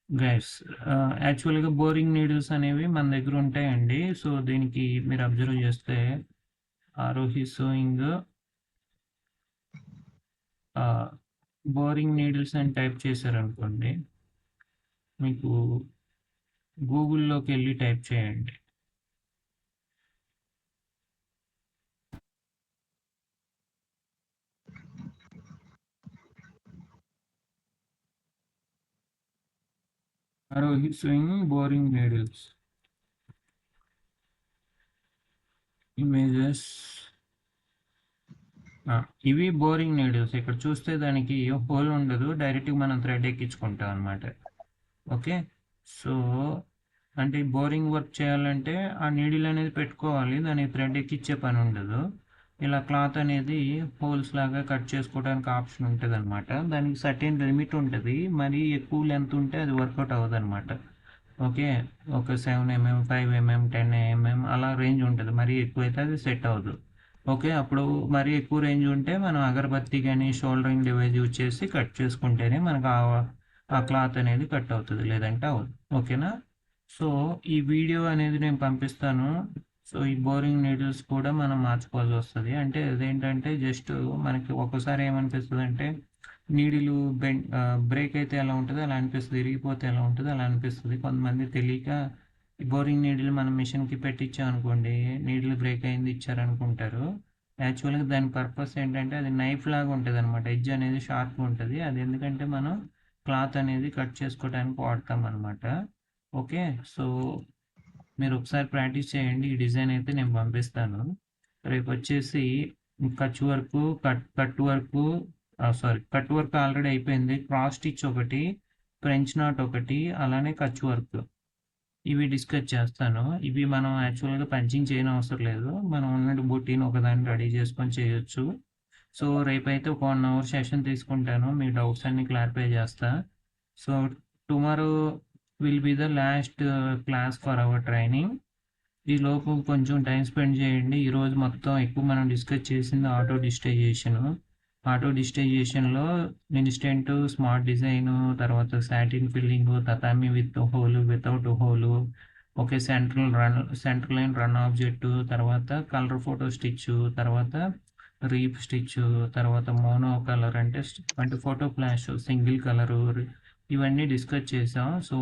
గైస్ యాక్చువల్గా బోరింగ్ నీడిల్స్ అనేవి మన దగ్గర ఉంటాయండి. సో దీనికి మీరు అబ్జర్వ్ చేస్తే ఆరోహి సోయింగ్ బోరింగ్ నీడిల్స్ అని టైప్ చేశారనుకోండి, మీకు గూగుల్లోకి వెళ్ళి టైప్ చేయండి. Aarohi sowing boring needles images. ఇవి బోరింగ్ నీడిల్స్. ఇక్కడ చూస్తే దానికి హోల్ ఉండదు, డైరెక్ట్గా మనం థ్రెడ్ ఎక్కించుకుంటాం అనమాట. ఓకే, సో అంటే బోరింగ్ వర్క్ చేయాలంటే ఆ నీడిల్ అనేది పెట్టుకోవాలి, దానికి థ్రెడ్ ఎక్కించే పని ఉండదు. ఇలా క్లాత్ అనేది హోల్స్ లాగా కట్ చేసుకోవడానికి ఆప్షన్ ఉంటుంది అనమాట. దానికి సర్టెన్ లిమిట్ ఉంటుంది. మరీ ఎక్కువ లెంత్ ఉంటే అది వర్కౌట్ అవ్వదు అనమాట. ఓకే, ఒక 7 mm 5 mm 10 mm అలా రేంజ్ ఉంటుంది. మరీ ఎక్కువైతే అది సెట్ అవ్వదు. ఓకే, అప్పుడు మరీ ఎక్కువ రేంజ్ ఉంటే మనం అగరబత్తి కానీ షోల్డరింగ్ డివైస్ యూజ్ చేసి కట్ చేసుకుంటేనే మనకు ఆ క్లాత్ అనేది కట్ అవుతుంది, లేదంటే అవ్వదు. ఓకేనా? సో ఈ వీడియో అనేది నేను పంపిస్తాను. సో ఈ బోరింగ్ నీడిల్స్ కూడా మనం మార్చుకోవాల్సి వస్తుంది. అంటే అదేంటంటే జస్ట్ మనకి ఒక్కసారి ఏమనిపిస్తుంది అంటే నీడిలు బ్రేక్ అయితే ఎలా ఉంటుంది అలా అనిపిస్తుంది, ఇరిగిపోతే ఎలా ఉంటుంది అలా అనిపిస్తుంది. కొంతమంది తెలియక బోరింగ్ నీడిల్ మనం మిషన్కి పెట్టించామనుకోండి, నీడిల్ బ్రేక్ అయింది ఇచ్చారనుకుంటారు. యాక్చువల్గా దాని పర్పస్ ఏంటంటే అది నైఫ్ లాగా ఉంటుంది అనమాట. ఎడ్జ్ అనేది షార్ప్గా ఉంటుంది. అది ఎందుకంటే మనం క్లాత్ అనేది కట్ చేసుకోవడానికి వాడతాం అనమాట. ఓకే, సో మీరు ఒకసారి ప్రాక్టీస్ చేయండి. ఈ డిజైన్ అయితే నేను పంపిస్తాను. రేపు వచ్చేసి cut work cut work already అయిపోయింది. క్రాస్ స్టిచ్ ఒకటి, ఫ్రెంచ్ నాట్ ఒకటి, అలానే కచ్ వర్క్, ఇవి డిస్కస్ చేస్తాను. ఇవి మనం యాక్చువల్గా పంచింగ్ చేయని అవసరం లేదు. మనం ఉన్నట్టు బుట్టీని ఒకదాన్ని రెడీ చేసుకొని చేయొచ్చు. సో రేపైతే ఒక 1 hour సెషన్ తీసుకుంటాను. మీ డౌట్స్ అన్ని క్లారిఫై చేస్తా. So tomorrow will be the last class for hour training. ఈ లోపు కొంచెం టైం స్పెండ్ చేయండి. ఈరోజు మొత్తం ఎక్కువ మనం డిస్కస్ చేసింది ఆటో డిజిటైజేషన్లో ఇన్స్టెంట్, స్మార్ట్ డిజైన్, తర్వాత satin filling, tatami with hole, without hole, okay, central line run object, తర్వాత కలర్ ఫోటో స్టిచ్, తర్వాత రీప్ స్టిచ్, తర్వాత మోనో కలర్ అంటే ఫోటో ఫ్లాష్, సింగిల్ కలరు, ఇవన్నీ డిస్కస్ చేసాం. సో